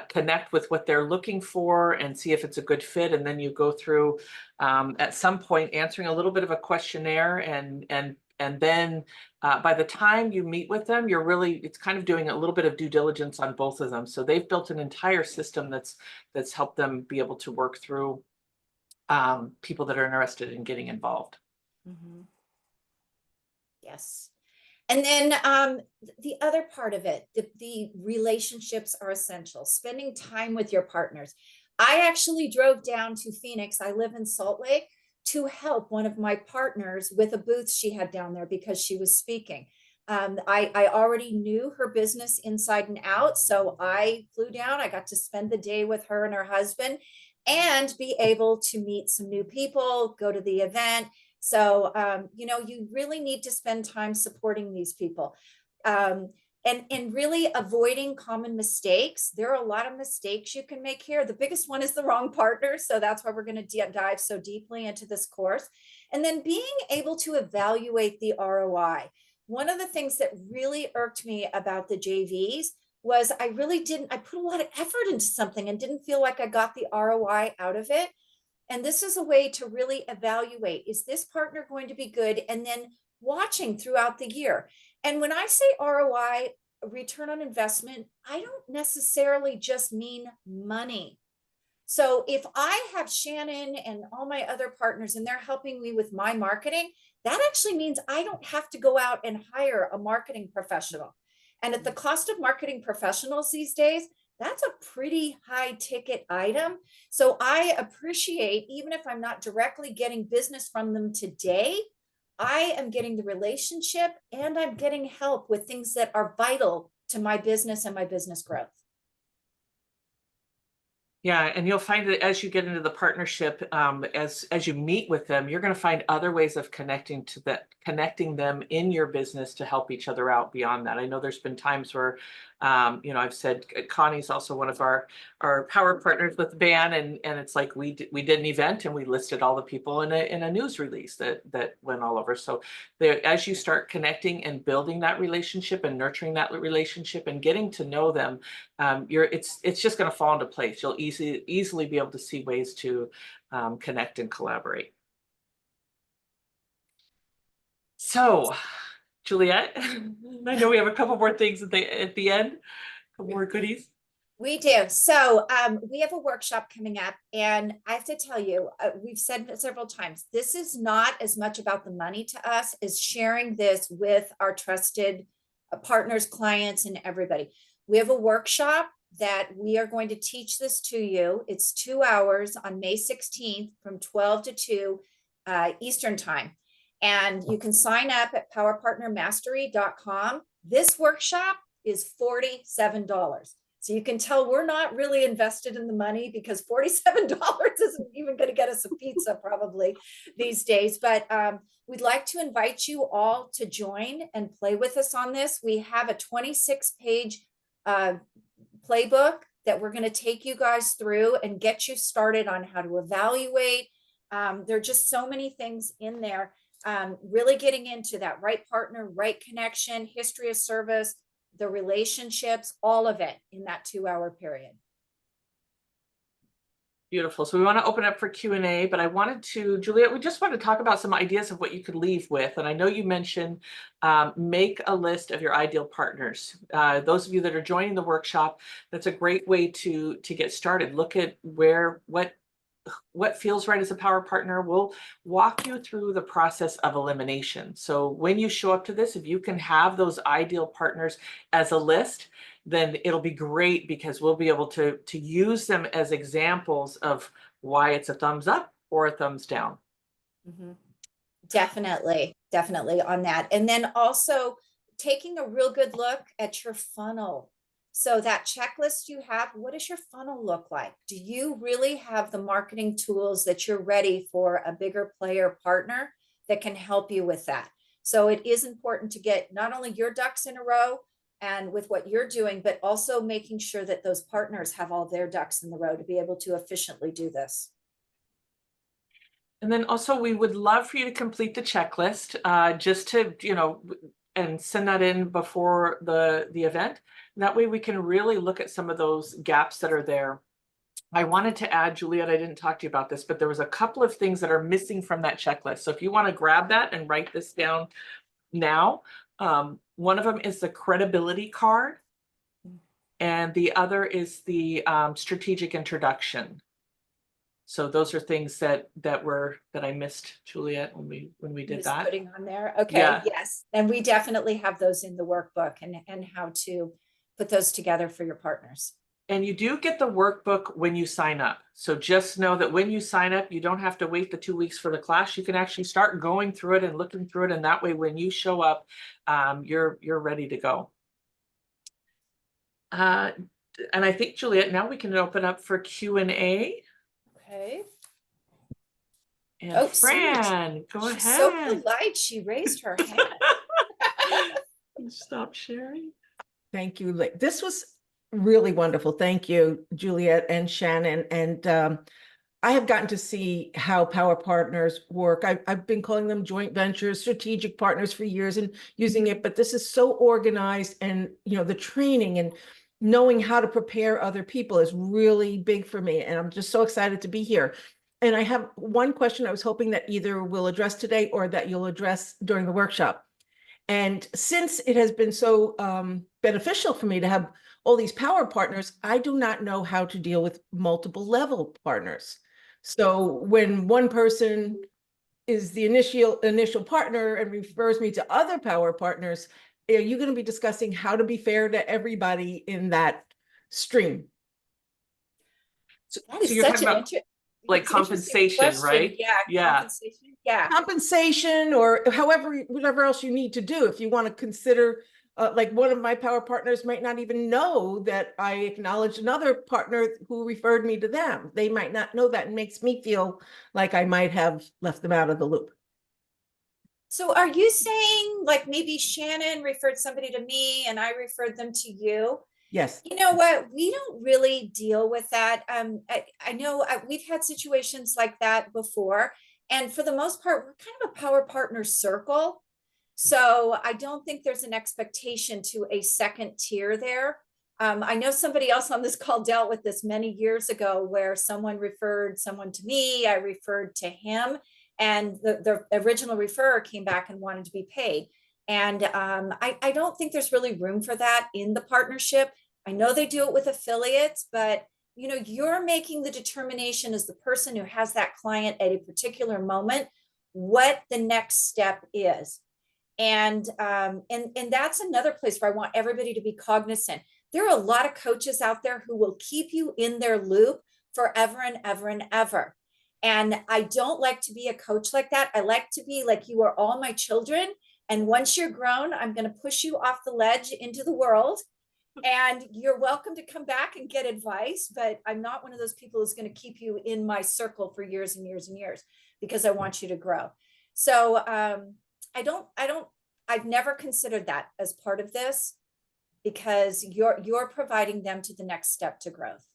connect with what they're looking for and see if it's a good fit. And then you go through at some point answering a little bit of a questionnaire, and then by the time you meet with them, it's kind of doing a little bit of due diligence on both of them. So they've built an entire system that's helped them be able to work through people that are interested in getting involved. Mm-hmm. Yes. And then the other part of it, the relationships are essential. Spending time with your partners. I actually drove down to Phoenix. I live in Salt Lake, to help one of my partners with a booth she had down there because she was speaking. I already knew her business inside and out. So I flew down. I got to spend the day with her and her husband and be able to meet some new people, go to the event. So, you really need to spend time supporting these people. And really avoiding common mistakes. There are a lot of mistakes you can make here. The biggest one is the wrong partner. So that's why we're going to dive so deeply into this course. And then being able to evaluate the ROI. One of the things that really irked me about the JVs was I put a lot of effort into something and didn't feel like I got the ROI out of it. And this is a way to really evaluate, is this partner going to be good? And then watching throughout the year. And when I say ROI, return on investment, I don't necessarily just mean money. So if I have Shannon and all my other partners and they're helping me with my marketing, that actually means I don't have to go out and hire a marketing professional. And at the cost of marketing professionals these days, that's a pretty high ticket item. So I appreciate, even if I'm not directly getting business from them today, I am getting the relationship and I'm getting help with things that are vital to my business and my business growth. Yeah, and you'll find that as you get into the partnership, as you meet with them, you're going to find other ways of connecting them in your business to help each other out beyond that. I know there's been times where, I've said Connie's also one of our power partners with the band, and it's like we did an event and we listed all the people in a news release that went all over. So as you start connecting and building that relationship and nurturing that relationship and getting to know them, it's just going to fall into place. You'll easily be able to see ways to connect and collaborate. So, Juliet, I know we have a couple more things at the end, a couple more goodies. We do. So we have a workshop coming up, and I have to tell you, we've said it several times, this is not as much about the money to us as sharing this with our trusted partners, clients, and everybody. We have a workshop that we are going to teach this to you. It's 2 hours on May 16th from 12 to 2 Eastern time. And you can sign up at powerpartnermastery.com. This workshop is $47. So you can tell we're not really invested in the money because $47 isn't even going to get us a pizza probably these days. But we'd like to invite you all to join and play with us on this. We have a 26-page playbook that we're going to take you guys through and get you started on how to evaluate. There are just so many things in there. Really getting into that right partner, right connection, history of service, the relationships, all of it in that 2-hour period. Beautiful. So we want to open up for Q&A, but I wanted to, Juliet, we just want to talk about some ideas of what you could leave with. And I know you mentioned make a list of your ideal partners. Those of you that are joining the workshop, that's a great way to get started. Look at what feels right as a power partner. We'll walk you through the process of elimination. So when you show up to this, if you can have those ideal partners as a list, then it'll be great because we'll be able to use them as examples of why it's a thumbs up or a thumbs down. Mm-hmm. Definitely, definitely on that. And then also taking a real good look at your funnel. So that checklist you have, what does your funnel look like? Do you really have the marketing tools that you're ready for a bigger player partner that can help you with that? So it is important to get not only your ducks in a row and with what you're doing, but also making sure that those partners have all their ducks in the row to be able to efficiently do this. And then also we would love for you to complete the checklist, just to, and send that in before the event. That way we can really look at some of those gaps that are there. I wanted to add, Juliet, I didn't talk to you about this, but there was a couple of things that are missing from that checklist. So if you want to grab that and write this down now, one of them is the credibility card, and the other is the strategic introduction. So those are things that I missed, Juliet, when we did Just that. putting on there. Okay, Yeah. yes. And we definitely have those in the workbook and how to put those together for your partners. And you do get the workbook when you sign up. So just know that when you sign up, you don't have to wait the 2 weeks for the class. You can actually start going through it and looking through it. And that way, when you show up, you're ready to go. And I think, Juliet, now we can open up for Q&A. Okay. And Oh, Fran, go she's so ahead. polite. She raised her hand. Stop sharing. Thank you. This was really wonderful. Thank you, Juliet and Shannon. And I have gotten to see how Power Partners work. I've been calling them joint ventures, strategic partners for years and using it, but this is so organized, and the training and knowing how to prepare other people is really big for me. And I'm just so excited to be here. And I have one question I was hoping that either we'll address today or that you'll address during the workshop. And since it has been so beneficial for me to have all these power partners, I do not know how to deal with multiple level partners. So when one person is the initial partner and refers me to other power partners, are you going to be discussing how to be fair to everybody in that stream? So That is you're such talking an about like compensation, right? Yeah, Yeah. compensation. Yeah. Compensation, or whatever else you need to do. If you want to consider, like one of my power partners might not even know that I acknowledged another partner who referred me to them. They might not know that, and makes me feel like I might have left them out of the loop. So are you saying like maybe Shannon referred somebody to me and I referred them to you? Yes. You know what? We don't really deal with that. I know we've had situations like that before. And for the most part, we're kind of a power partner circle. So I don't think there's an expectation to a second tier there. I know somebody else on this call dealt with this many years ago where someone referred someone to me, I referred to him, and the original referrer came back and wanted to be paid. And I don't think there's really room for that in the partnership. I know they do it with affiliates, but you're making the determination as the person who has that client at a particular moment, what the next step is. And that's another place where I want everybody to be cognizant. There are a lot of coaches out there who will keep you in their loop forever and ever and ever. And I don't like to be a coach like that. I like to be like, you are all my children. And once you're grown, I'm going to push you off the ledge into the world. And you're welcome to come back and get advice. But I'm not one of those people who's going to keep you in my circle for years and years and years, because I want you to grow. So I've never considered that as part of this, because you're providing them to the next step to growth.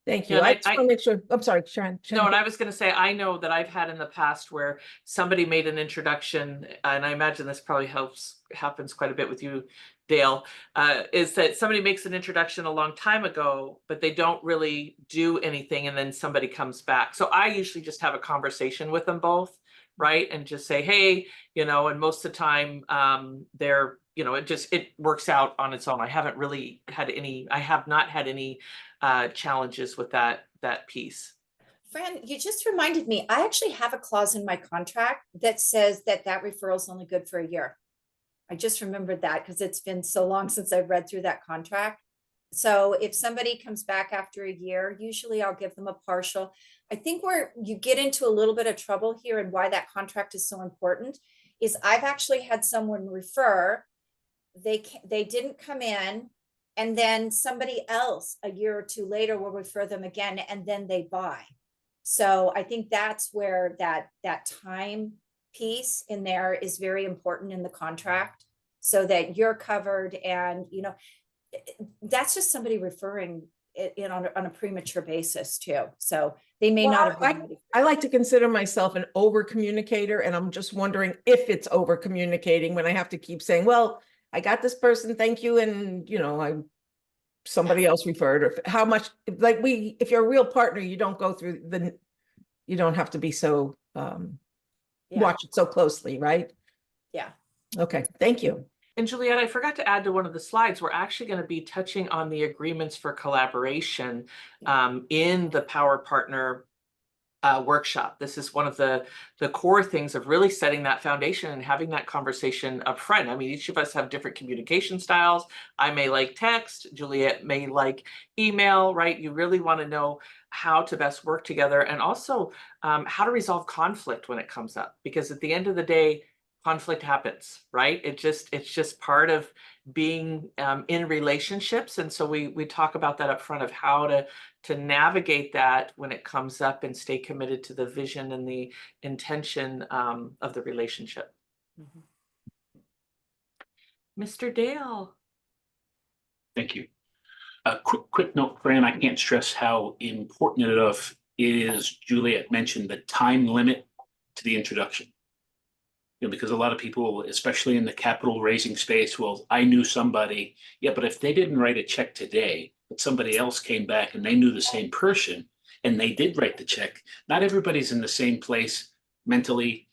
Thank you. Yeah, I just want to make sure. I'm sorry, Sharon. No, and I was going to say, I know that I've had in the past where somebody made an introduction, and I imagine this probably happens quite a bit with you, Dale, is that somebody makes an introduction a long time ago, but they don't really do anything, and then somebody comes back. So I usually just have a conversation with them both, right? And just say, hey, and most of the time they're, it works out on its own. I have not had any challenges with that piece. Fran, you just reminded me, I actually have a clause in my contract that says that referral is only good for a year. I just remembered that because it's been so long since I've read through that contract. So if somebody comes back after a year, usually I'll give them a partial. I think where you get into a little bit of trouble here and why that contract is so important is I've actually had someone refer, they didn't come in, and then somebody else a year or two later will refer them again, and then they buy. So I think that's where that time piece in there is very important in the contract, so that you're covered. And that's just somebody referring it in on a premature basis too. So they may not have been ready. I like to consider myself an over communicator, and I'm just wondering if it's over communicating when I have to keep saying, well, I got this person, thank you, and somebody else referred, or how much, like, if you're a real partner, you don't go through you don't have to be so watch it so closely, right? Yeah. Okay, thank you. And Juliet, I forgot to add to one of the slides, we're actually going to be touching on the agreements for collaboration in the Power Partner workshop. This is one of the core things of really setting that foundation and having that conversation up front. I mean, each of us have different communication styles. I may like text, Juliet may like email, right? You really want to know how to best work together, and also how to resolve conflict when it comes up, because at the end of the day, conflict happens, right? It's just part of being in relationships. And so we talk about that up front of how to navigate that when it comes up and stay committed to the vision and the intention of the relationship. Mr. Dale. Thank you. A quick note, Fran, I can't stress how important it is, Juliet mentioned, the time limit to the introduction. Because a lot of people, especially in the capital raising space, well, I knew somebody. Yeah, but if they didn't write a check today, but somebody else came back and they knew the same person and they did write the check, not everybody's in the same place mentally,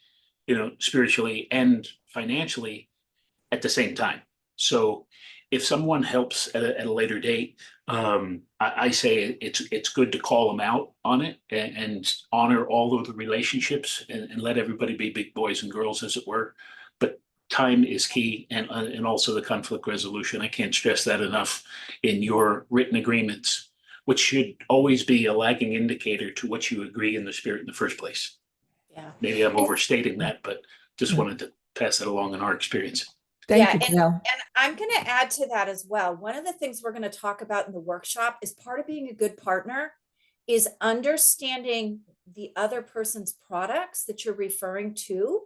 spiritually and financially at the same time. So if someone helps at a later date, I say it's good to call them out on it and honor all of the relationships and let everybody be big boys and girls, as it were. But time is key, and also the conflict resolution. I can't stress that enough in your written agreements, which should always be a lagging indicator to what you agree in the spirit in the first place. Yeah. Maybe I'm overstating that, but just wanted to pass that along in our experience. Thank you, Jill. And I'm going to add to that as well. One of the things we're going to talk about in the workshop is part of being a good partner is understanding the other person's products that you're referring to,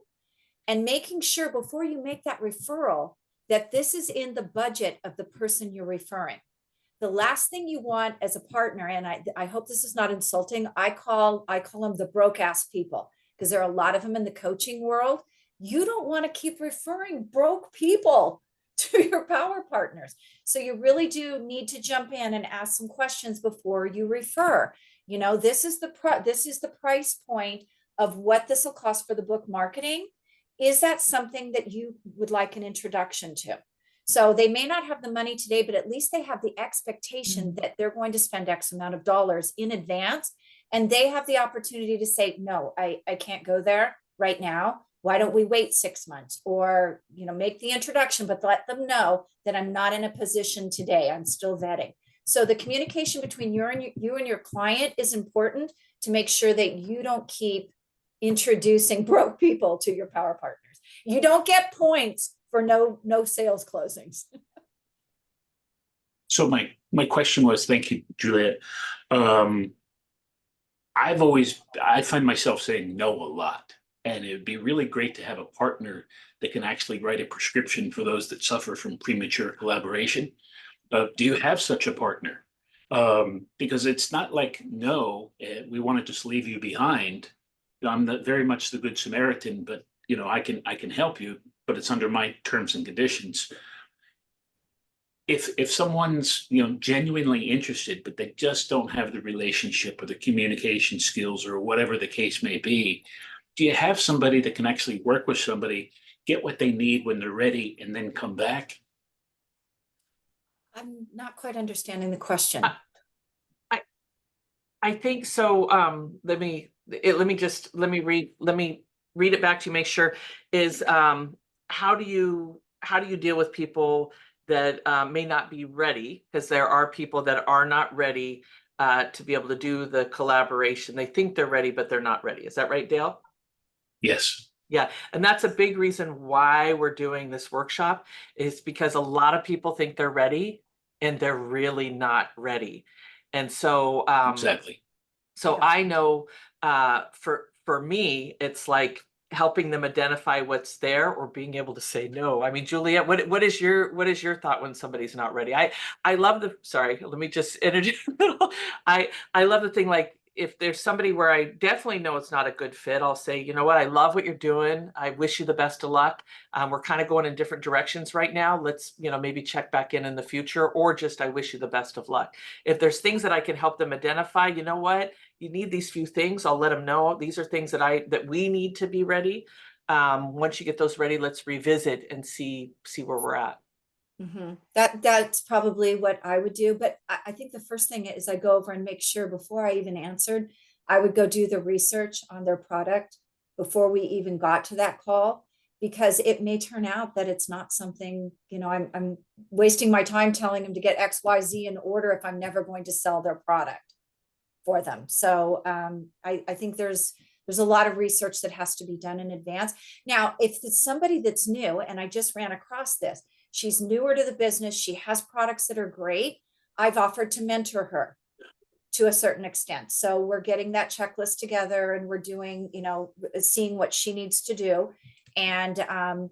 and making sure before you make that referral that this is in the budget of the person you're referring. The last thing you want as a partner, and I hope this is not insulting, I call them the broke ass people, because there are a lot of them in the coaching world. You don't want to keep referring broke people to your power partners. So you really do need to jump in and ask some questions before you refer. This is the price point of what this will cost for the book marketing. Is that something that you would like an introduction to? So they may not have the money today, but at least they have the expectation that they're going to spend X amount of dollars in advance. And they have the opportunity to say, no, I can't go there right now. Why don't we wait 6 months, or, make the introduction, but let them know that I'm not in a position today. I'm still vetting. So the communication between you and your client is important to make sure that you don't keep introducing broke people to your power partners. You don't get points for no sales closings. So my question was, thank you, Juliet. I find myself saying no a lot. And it would be really great to have a partner that can actually write a prescription for those that suffer from premature collaboration. Do you have such a partner? Because it's not like, no, we want to just leave you behind. I'm very much the good Samaritan, but I can help you, but it's under my terms and conditions. If someone's genuinely interested, but they just don't have the relationship or the communication skills or whatever the case may be, do you have somebody that can actually work with somebody, get what they need when they're ready, and then come back? I'm not quite understanding the question. I think so. Let me read it back to you, make sure. Is how do you deal with people that may not be ready, because there are people that are not ready to be able to do the collaboration. They think they're ready, but they're not ready. Is that right, Dale? Yes. Yeah, and that's a big reason why we're doing this workshop, is because a lot of people think they're ready and they're really not ready. And so Exactly. so I know for me, it's like helping them identify what's there or being able to say no. I mean, Juliet, what is your thought when somebody's not ready? I love sorry, let me just introduce I love the thing, like if there's somebody where I definitely know it's not a good fit, I'll say, you know what, I love what you're doing. I wish you the best of luck. We're kind of going in different directions right now. Let's, maybe check back in the future, or just I wish you the best of luck. If there's things that I can help them identify, you know what, you need these few things, I'll let them know. These are things that we need to be ready. Once you get those ready, let's revisit and see where we're at. That's probably what I would do. But I think the first thing is I go over and make sure before I even answered, I would go do the research on their product before we even got to that call, because it may turn out that it's not something, I'm wasting my time telling them to get X, Y, Z in order if I'm never going to sell their product for them. So I think there's a lot of research that has to be done in advance. Now, if it's somebody that's new, and I just ran across this, she's newer to the business, she has products that are great, I've offered to mentor her to a certain extent. So we're getting that checklist together and we're doing, seeing what she needs to do. And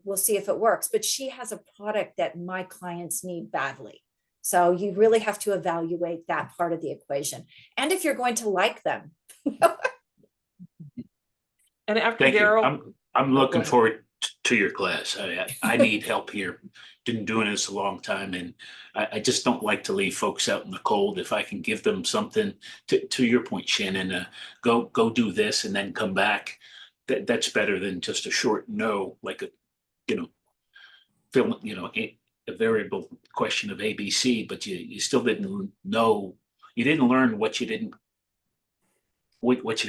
we'll see if it works. But she has a product that my clients need badly. So you really have to evaluate that part of the equation. And if you're going to like them. And after Thank you. Daryl, I'm go looking ahead. forward to your class. I need help here. Been doing this a long time, and I just don't like to leave folks out in the cold. If I can give them something, to your point, Shannon, go do this and then come back. That's better than just a short no, like a, a variable question of ABC, but you still didn't know, you didn't learn what you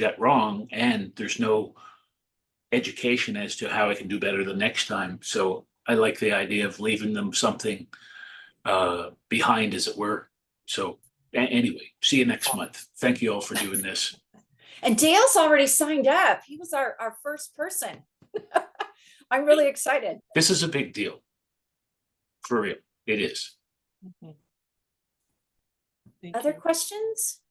got wrong, and there's no education as to how I can do better the next time. So I like the idea of leaving them something behind, as it were. So anyway, see you next month. Thank you all for doing this. And Dale's already signed up. He was our first person. I'm really excited. This is a big deal. For real, it is. Other questions?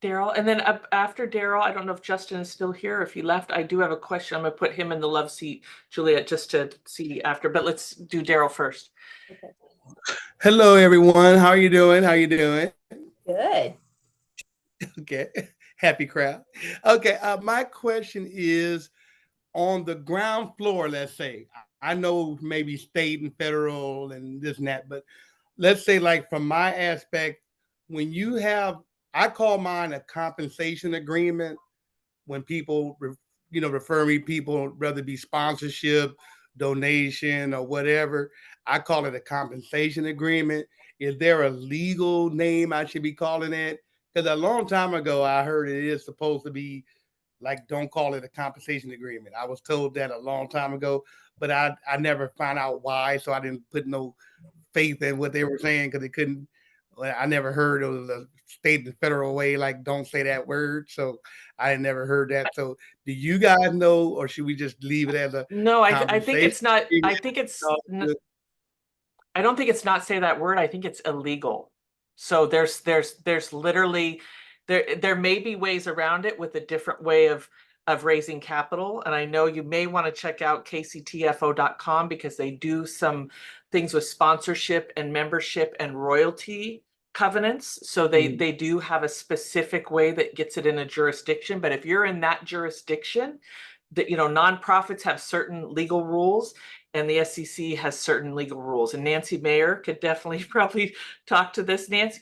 Daryl, and then after Daryl, I don't know if Justin is still here. If he left, I do have a question. I'm gonna put him in the love seat, Juliet, just to see after, but let's do Daryl first. Okay. Hello, everyone. How are you doing? How you doing? Good. Okay. Happy crowd. Okay. My question is, on the ground floor, let's say, I know maybe state and federal and this and that, but let's say, like, from my aspect, when you have, I call mine a compensation agreement. When people, refer me, people, whether it be sponsorship, donation, or whatever, I call it a compensation agreement. Is there a legal name I should be calling it? Because a long time ago, I heard it is supposed to be like, don't call it a compensation agreement. I was told that a long time ago, but I never found out why. So I didn't put no faith in what they were saying, because they couldn't. I never heard of the state and federal way, like, don't say that word. So I never heard that. So do you guys know, or should we just leave it as a No, I think it's not, I agreement? think it's, I don't think it's not say that word. I think it's illegal. So there's literally, there may be ways around it with a different way of raising capital. And I know you may want to check out kctfo.com, because they do some things with sponsorship and membership and royalty covenants. So they do have a specific way that gets it in a jurisdiction. But if you're in that jurisdiction, that, nonprofits have certain legal rules, and the SEC has certain legal rules. And Nancy Mayer could definitely probably talk to this. Nancy,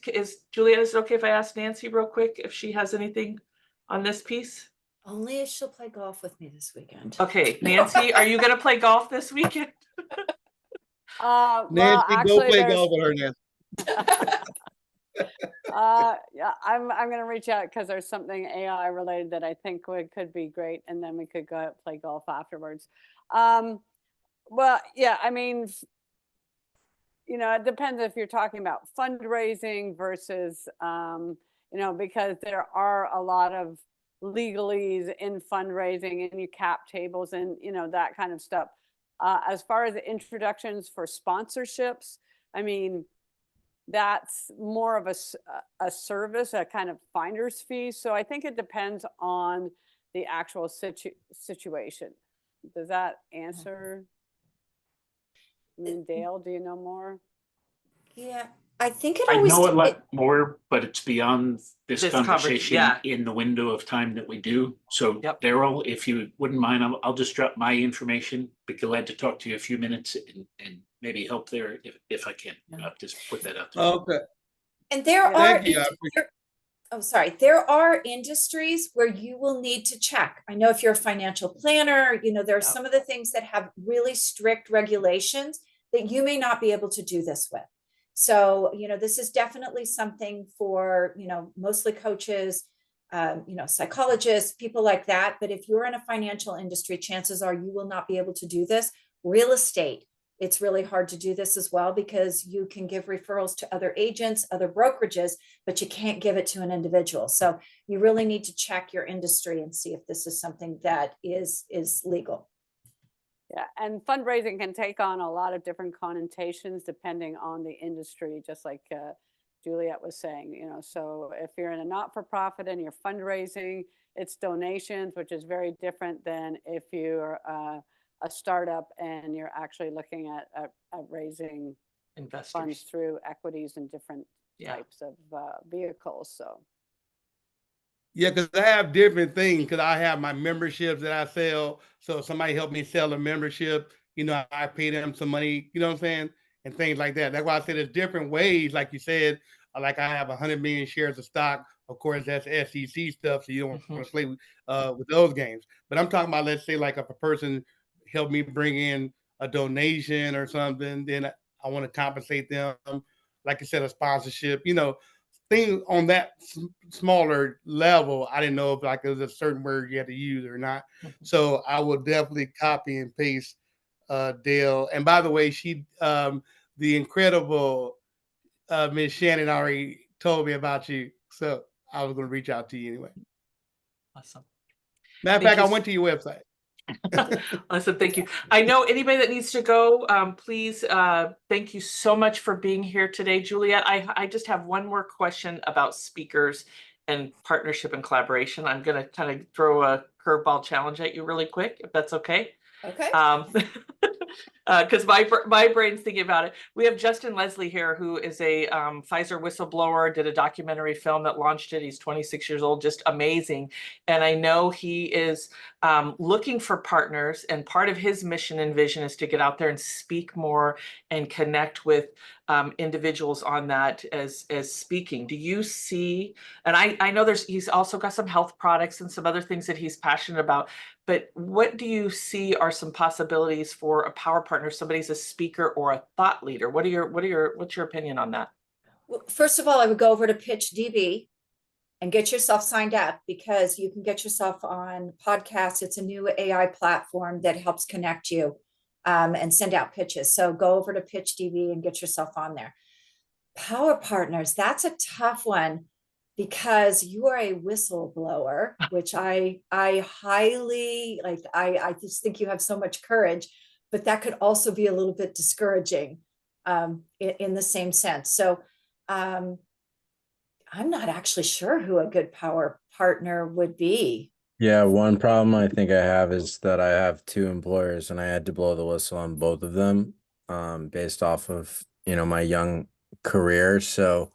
Juliet, is it okay if I ask Nancy real quick if she has anything on this piece? Only if she'll play golf with me this weekend. Okay, Nancy, are you going to play golf this weekend? Nancy, Well, go actually, play golf with her, Nancy. yeah, I'm going to reach out because there's something AI related that I think could be great, and then we could go out and play golf afterwards. Well, yeah, I mean, you know, it depends if you're talking about fundraising versus, you know, because there are a lot of legalese in fundraising and you cap tables and, you know, that kind of stuff. As far as the introductions for sponsorships, I mean, that's more of a service, a kind of finder's fee. So I think it depends on the actual situation. Does that answer? I mean, Dale, do you know more? Yeah, I think it I always. know a lot more, but it's beyond this This conversation yeah. in the window of time that we do. So Yep. Daryl, if you wouldn't mind, I'll just drop my information. Be glad to talk to you a few minutes and maybe help there if I can. Yeah. Just put that out there. Okay. And there are, Thank you. I appreciate oh, sorry, there are industries where you will need to check. I know if you're a financial planner, you know, there are Yep. some of the things that have really strict regulations that you may not be able to do this with. So, you know, this is definitely something for, you know, mostly coaches, you know, psychologists, people like that. But if you're in a financial industry, chances are you will not be able to do this. Real estate, it's really hard to do this as well because you can give referrals to other agents, other brokerages, but you can't give it to an individual. So you really need to check your industry and see if this is something that is legal. Yeah, and fundraising can take on a lot of different connotations depending on the industry, just like Juliet was saying, you know, so if you're in a not-for-profit and you're fundraising, it's donations, which is very different than if you're a startup and you're actually looking at raising funds Investors. through equities and different Yeah. types of vehicles. So Yeah, because I have different things. Because I have my memberships that I sell. So if somebody help me sell a membership, you know, I pay them some money. You know what I'm saying, and things like that. That's why I said there's different ways. Like you said, like I have 100 million shares of stock. Of course, that's SEC stuff, so you don't want to play with those games. But I'm talking about, let's say, like if a person helped me bring in a donation or something, then I want to compensate them. Like I said, a sponsorship. You know, thing on that smaller level, I didn't know if like there was a certain word you had to use or not. So I will definitely copy and paste Dale. And by the way, she the incredible Miss Shannon already told me about you. So I was gonna reach out to you anyway. Awesome. Matter of Thank fact, I you. went to your website. Awesome, thank you. I know anybody that needs to go, please, thank you so much for being here today, Juliet. I just have one more question about speakers and partnership and collaboration. I'm gonna kind of throw a curveball challenge at you really quick, if that's okay. Okay. Because my brain's thinking about it. We have Justin Leslie here, who is a Pfizer whistleblower, did a documentary film that launched it. He's 26 years old, just amazing. And I know he is looking for partners, and part of his mission and vision is to get out there and speak more and connect with individuals on that as speaking. Do you see, and I know he's also got some health products and some other things that he's passionate about, but what do you see are some possibilities for a power partner? Somebody's a speaker or a thought leader. What's your opinion on that? Well, first of all, I would go over to Pitch DB and get yourself signed up because you can get yourself on podcasts. It's a new AI platform that helps connect you and send out pitches. So go over to Pitch DB and get yourself on there. Power partners, that's a tough one because you are a whistleblower, which I highly like. I just think you have so much courage, but that could also be a little bit discouraging in the same sense. So I'm not actually sure who a good power partner would be. Yeah, one problem I think I have is that I have two employers and I had to blow the whistle on both of them, based off of, you know, my young career. So,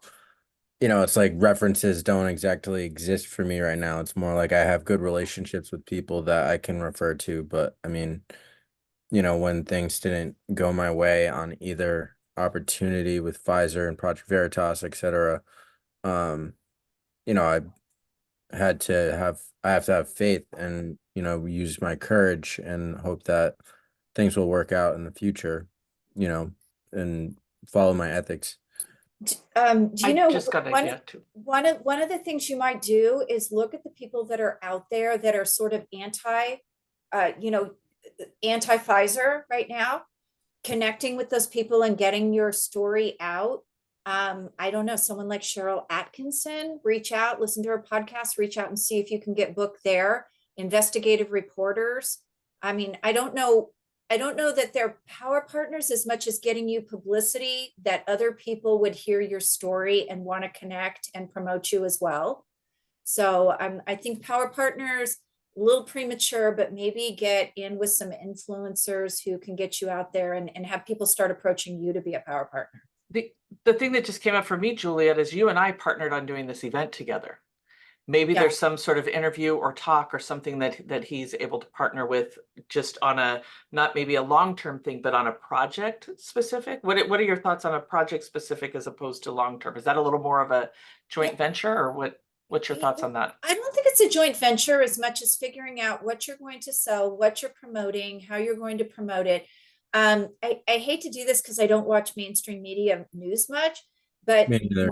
you know, it's like references don't exactly exist for me right now. It's more like I have good relationships with people that I can refer to. But I mean, you know, when things didn't go my way on either opportunity with Pfizer and Project Veritas, et cetera, you know, I have to have faith and, you know, use my courage and hope that things will work out in the future, you know, and follow my ethics. Do I you know just got an idea too. one of the things you might do is look at the people that are out there that are sort of anti Pfizer right now, connecting with those people and getting your story out. I don't know, someone like Cheryl Atkinson, reach out, listen to her podcast, reach out and see if you can get booked there. Investigative reporters. I mean, I don't know that they're power partners as much as getting you publicity that other people would hear your story and want to connect and promote you as well. So I think power partners, a little premature, but maybe get in with some influencers who can get you out there and have people start approaching you to be a power partner. The thing that just came up for me, Juliet, is you and I partnered on doing this event together. Maybe Yeah. there's some sort of interview or talk or something that he's able to partner with, just on a, not maybe a long-term thing, but on a project specific. What are your thoughts on a project specific as opposed to long-term? Is that a little more of a joint venture, or what's your thoughts on that? I don't think it's a joint venture as much as figuring out what you're going to sell, what you're promoting, how you're going to promote it. I hate to do this because I don't watch mainstream media news much, but Me neither.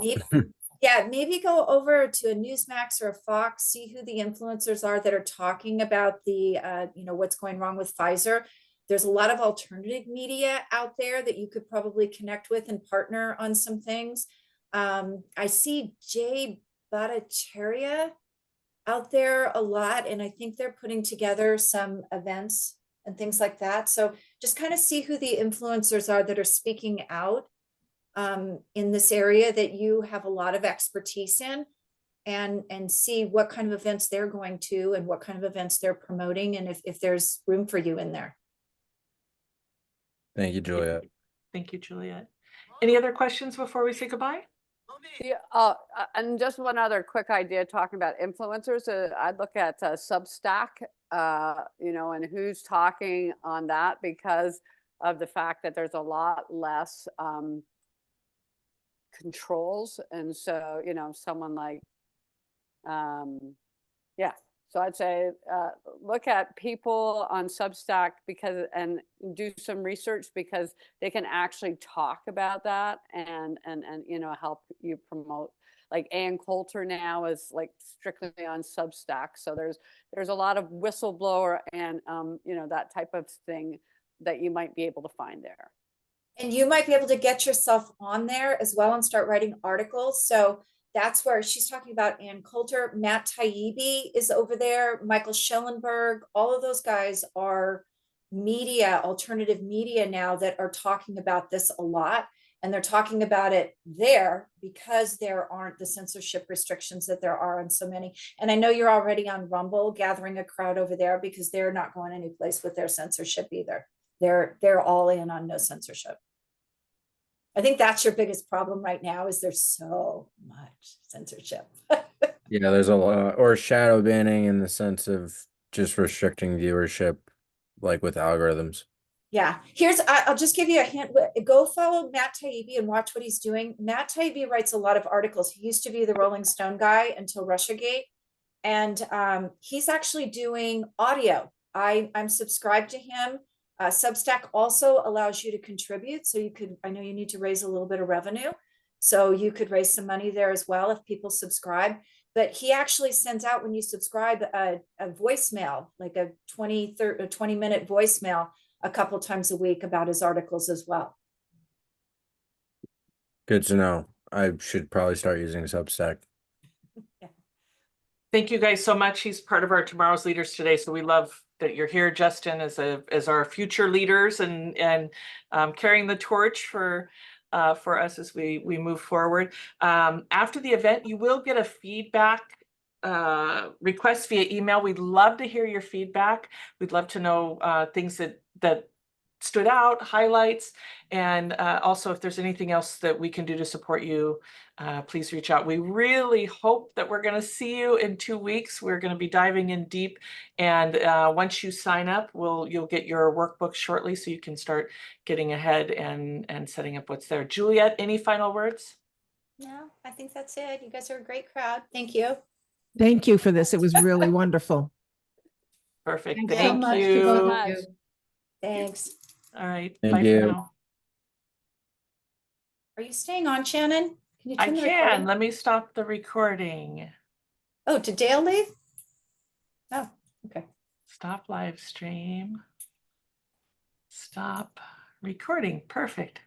maybe go over to a Newsmax or a Fox, see who the influencers are that are talking about the, what's going wrong with Pfizer. There's a lot of alternative media out there that you could probably connect with and partner on some things. I see Jay Bhattacharya out there a lot, and I think they're putting together some events and things like that. So just kind of see who the influencers are that are speaking out in this area that you have a lot of expertise in, and see what kind of events they're going to and what kind of events they're promoting, and if there's room for you in there. Thank you, Juliet. Thank you, Juliet. Any other questions before we say goodbye? Yeah, and just one other quick idea talking about influencers. I'd look at Substack, and who's talking on that, because of the fact that there's a lot less controls. And so, someone like, so I'd say look at people on Substack and do some research, because they can actually talk about that and help you promote. Like Ann Coulter now is like strictly on Substack, so there's a lot of whistleblower and that type of thing that you might be able to find there. And you might be able to get yourself on there as well and start writing articles. So that's where she's talking about Ann Coulter. Matt Taibbi is over there. Michael Schellenberg. All of those guys are alternative media now, that are talking about this a lot. And they're talking about it there because there aren't the censorship restrictions that there are on so many. And I know you're already on Rumble gathering a crowd over there, because they're not going any place with their censorship either. They're all in on no censorship. I think that's your biggest problem right now, is there's so much censorship. Yeah, there's a lot, or shadow banning in the sense of just restricting viewership, like with algorithms. Yeah, I'll just give you a hint. Go follow Matt Taibbi and watch what he's doing. Matt Taibbi writes a lot of articles. He used to be the Rolling Stone guy until Russiagate. And he's actually doing audio. I'm subscribed to him. Substack also allows you to contribute. So I know you need to raise a little bit of revenue. So you could raise some money there as well if people subscribe. But he actually sends out, when you subscribe, a voicemail, like a 20-minute voicemail a couple times a week about his articles as well. Good to know. I should probably start using Substack. Yeah. Thank you guys so much. He's part of our Tomorrow's Leaders today. So we love that you're here, Justin, as our future leaders and carrying the torch for us as we move forward. After the event, you will get a feedback request via email. We'd love to hear your feedback. We'd love to know things that stood out, highlights, and also if there's anything else that we can do to support you, please reach out. We really hope that we're going to see you in 2 weeks. We're going to be diving in deep, and once you sign up, you'll get your workbook shortly, so you can start getting ahead and setting up what's there. Juliet, any final words? No, I think that's it. You guys are a great crowd. Thank you. Thank you for this. It was really wonderful. Perfect. Thanks so Thank much to you. both of you. Thanks. All right. Thank Bye you. for now. Are you staying on, Shannon? Can you I turn the can. recording? Let me stop the recording. Oh, did Dale leave? Oh, okay. Stop live stream. Stop Recording, perfect.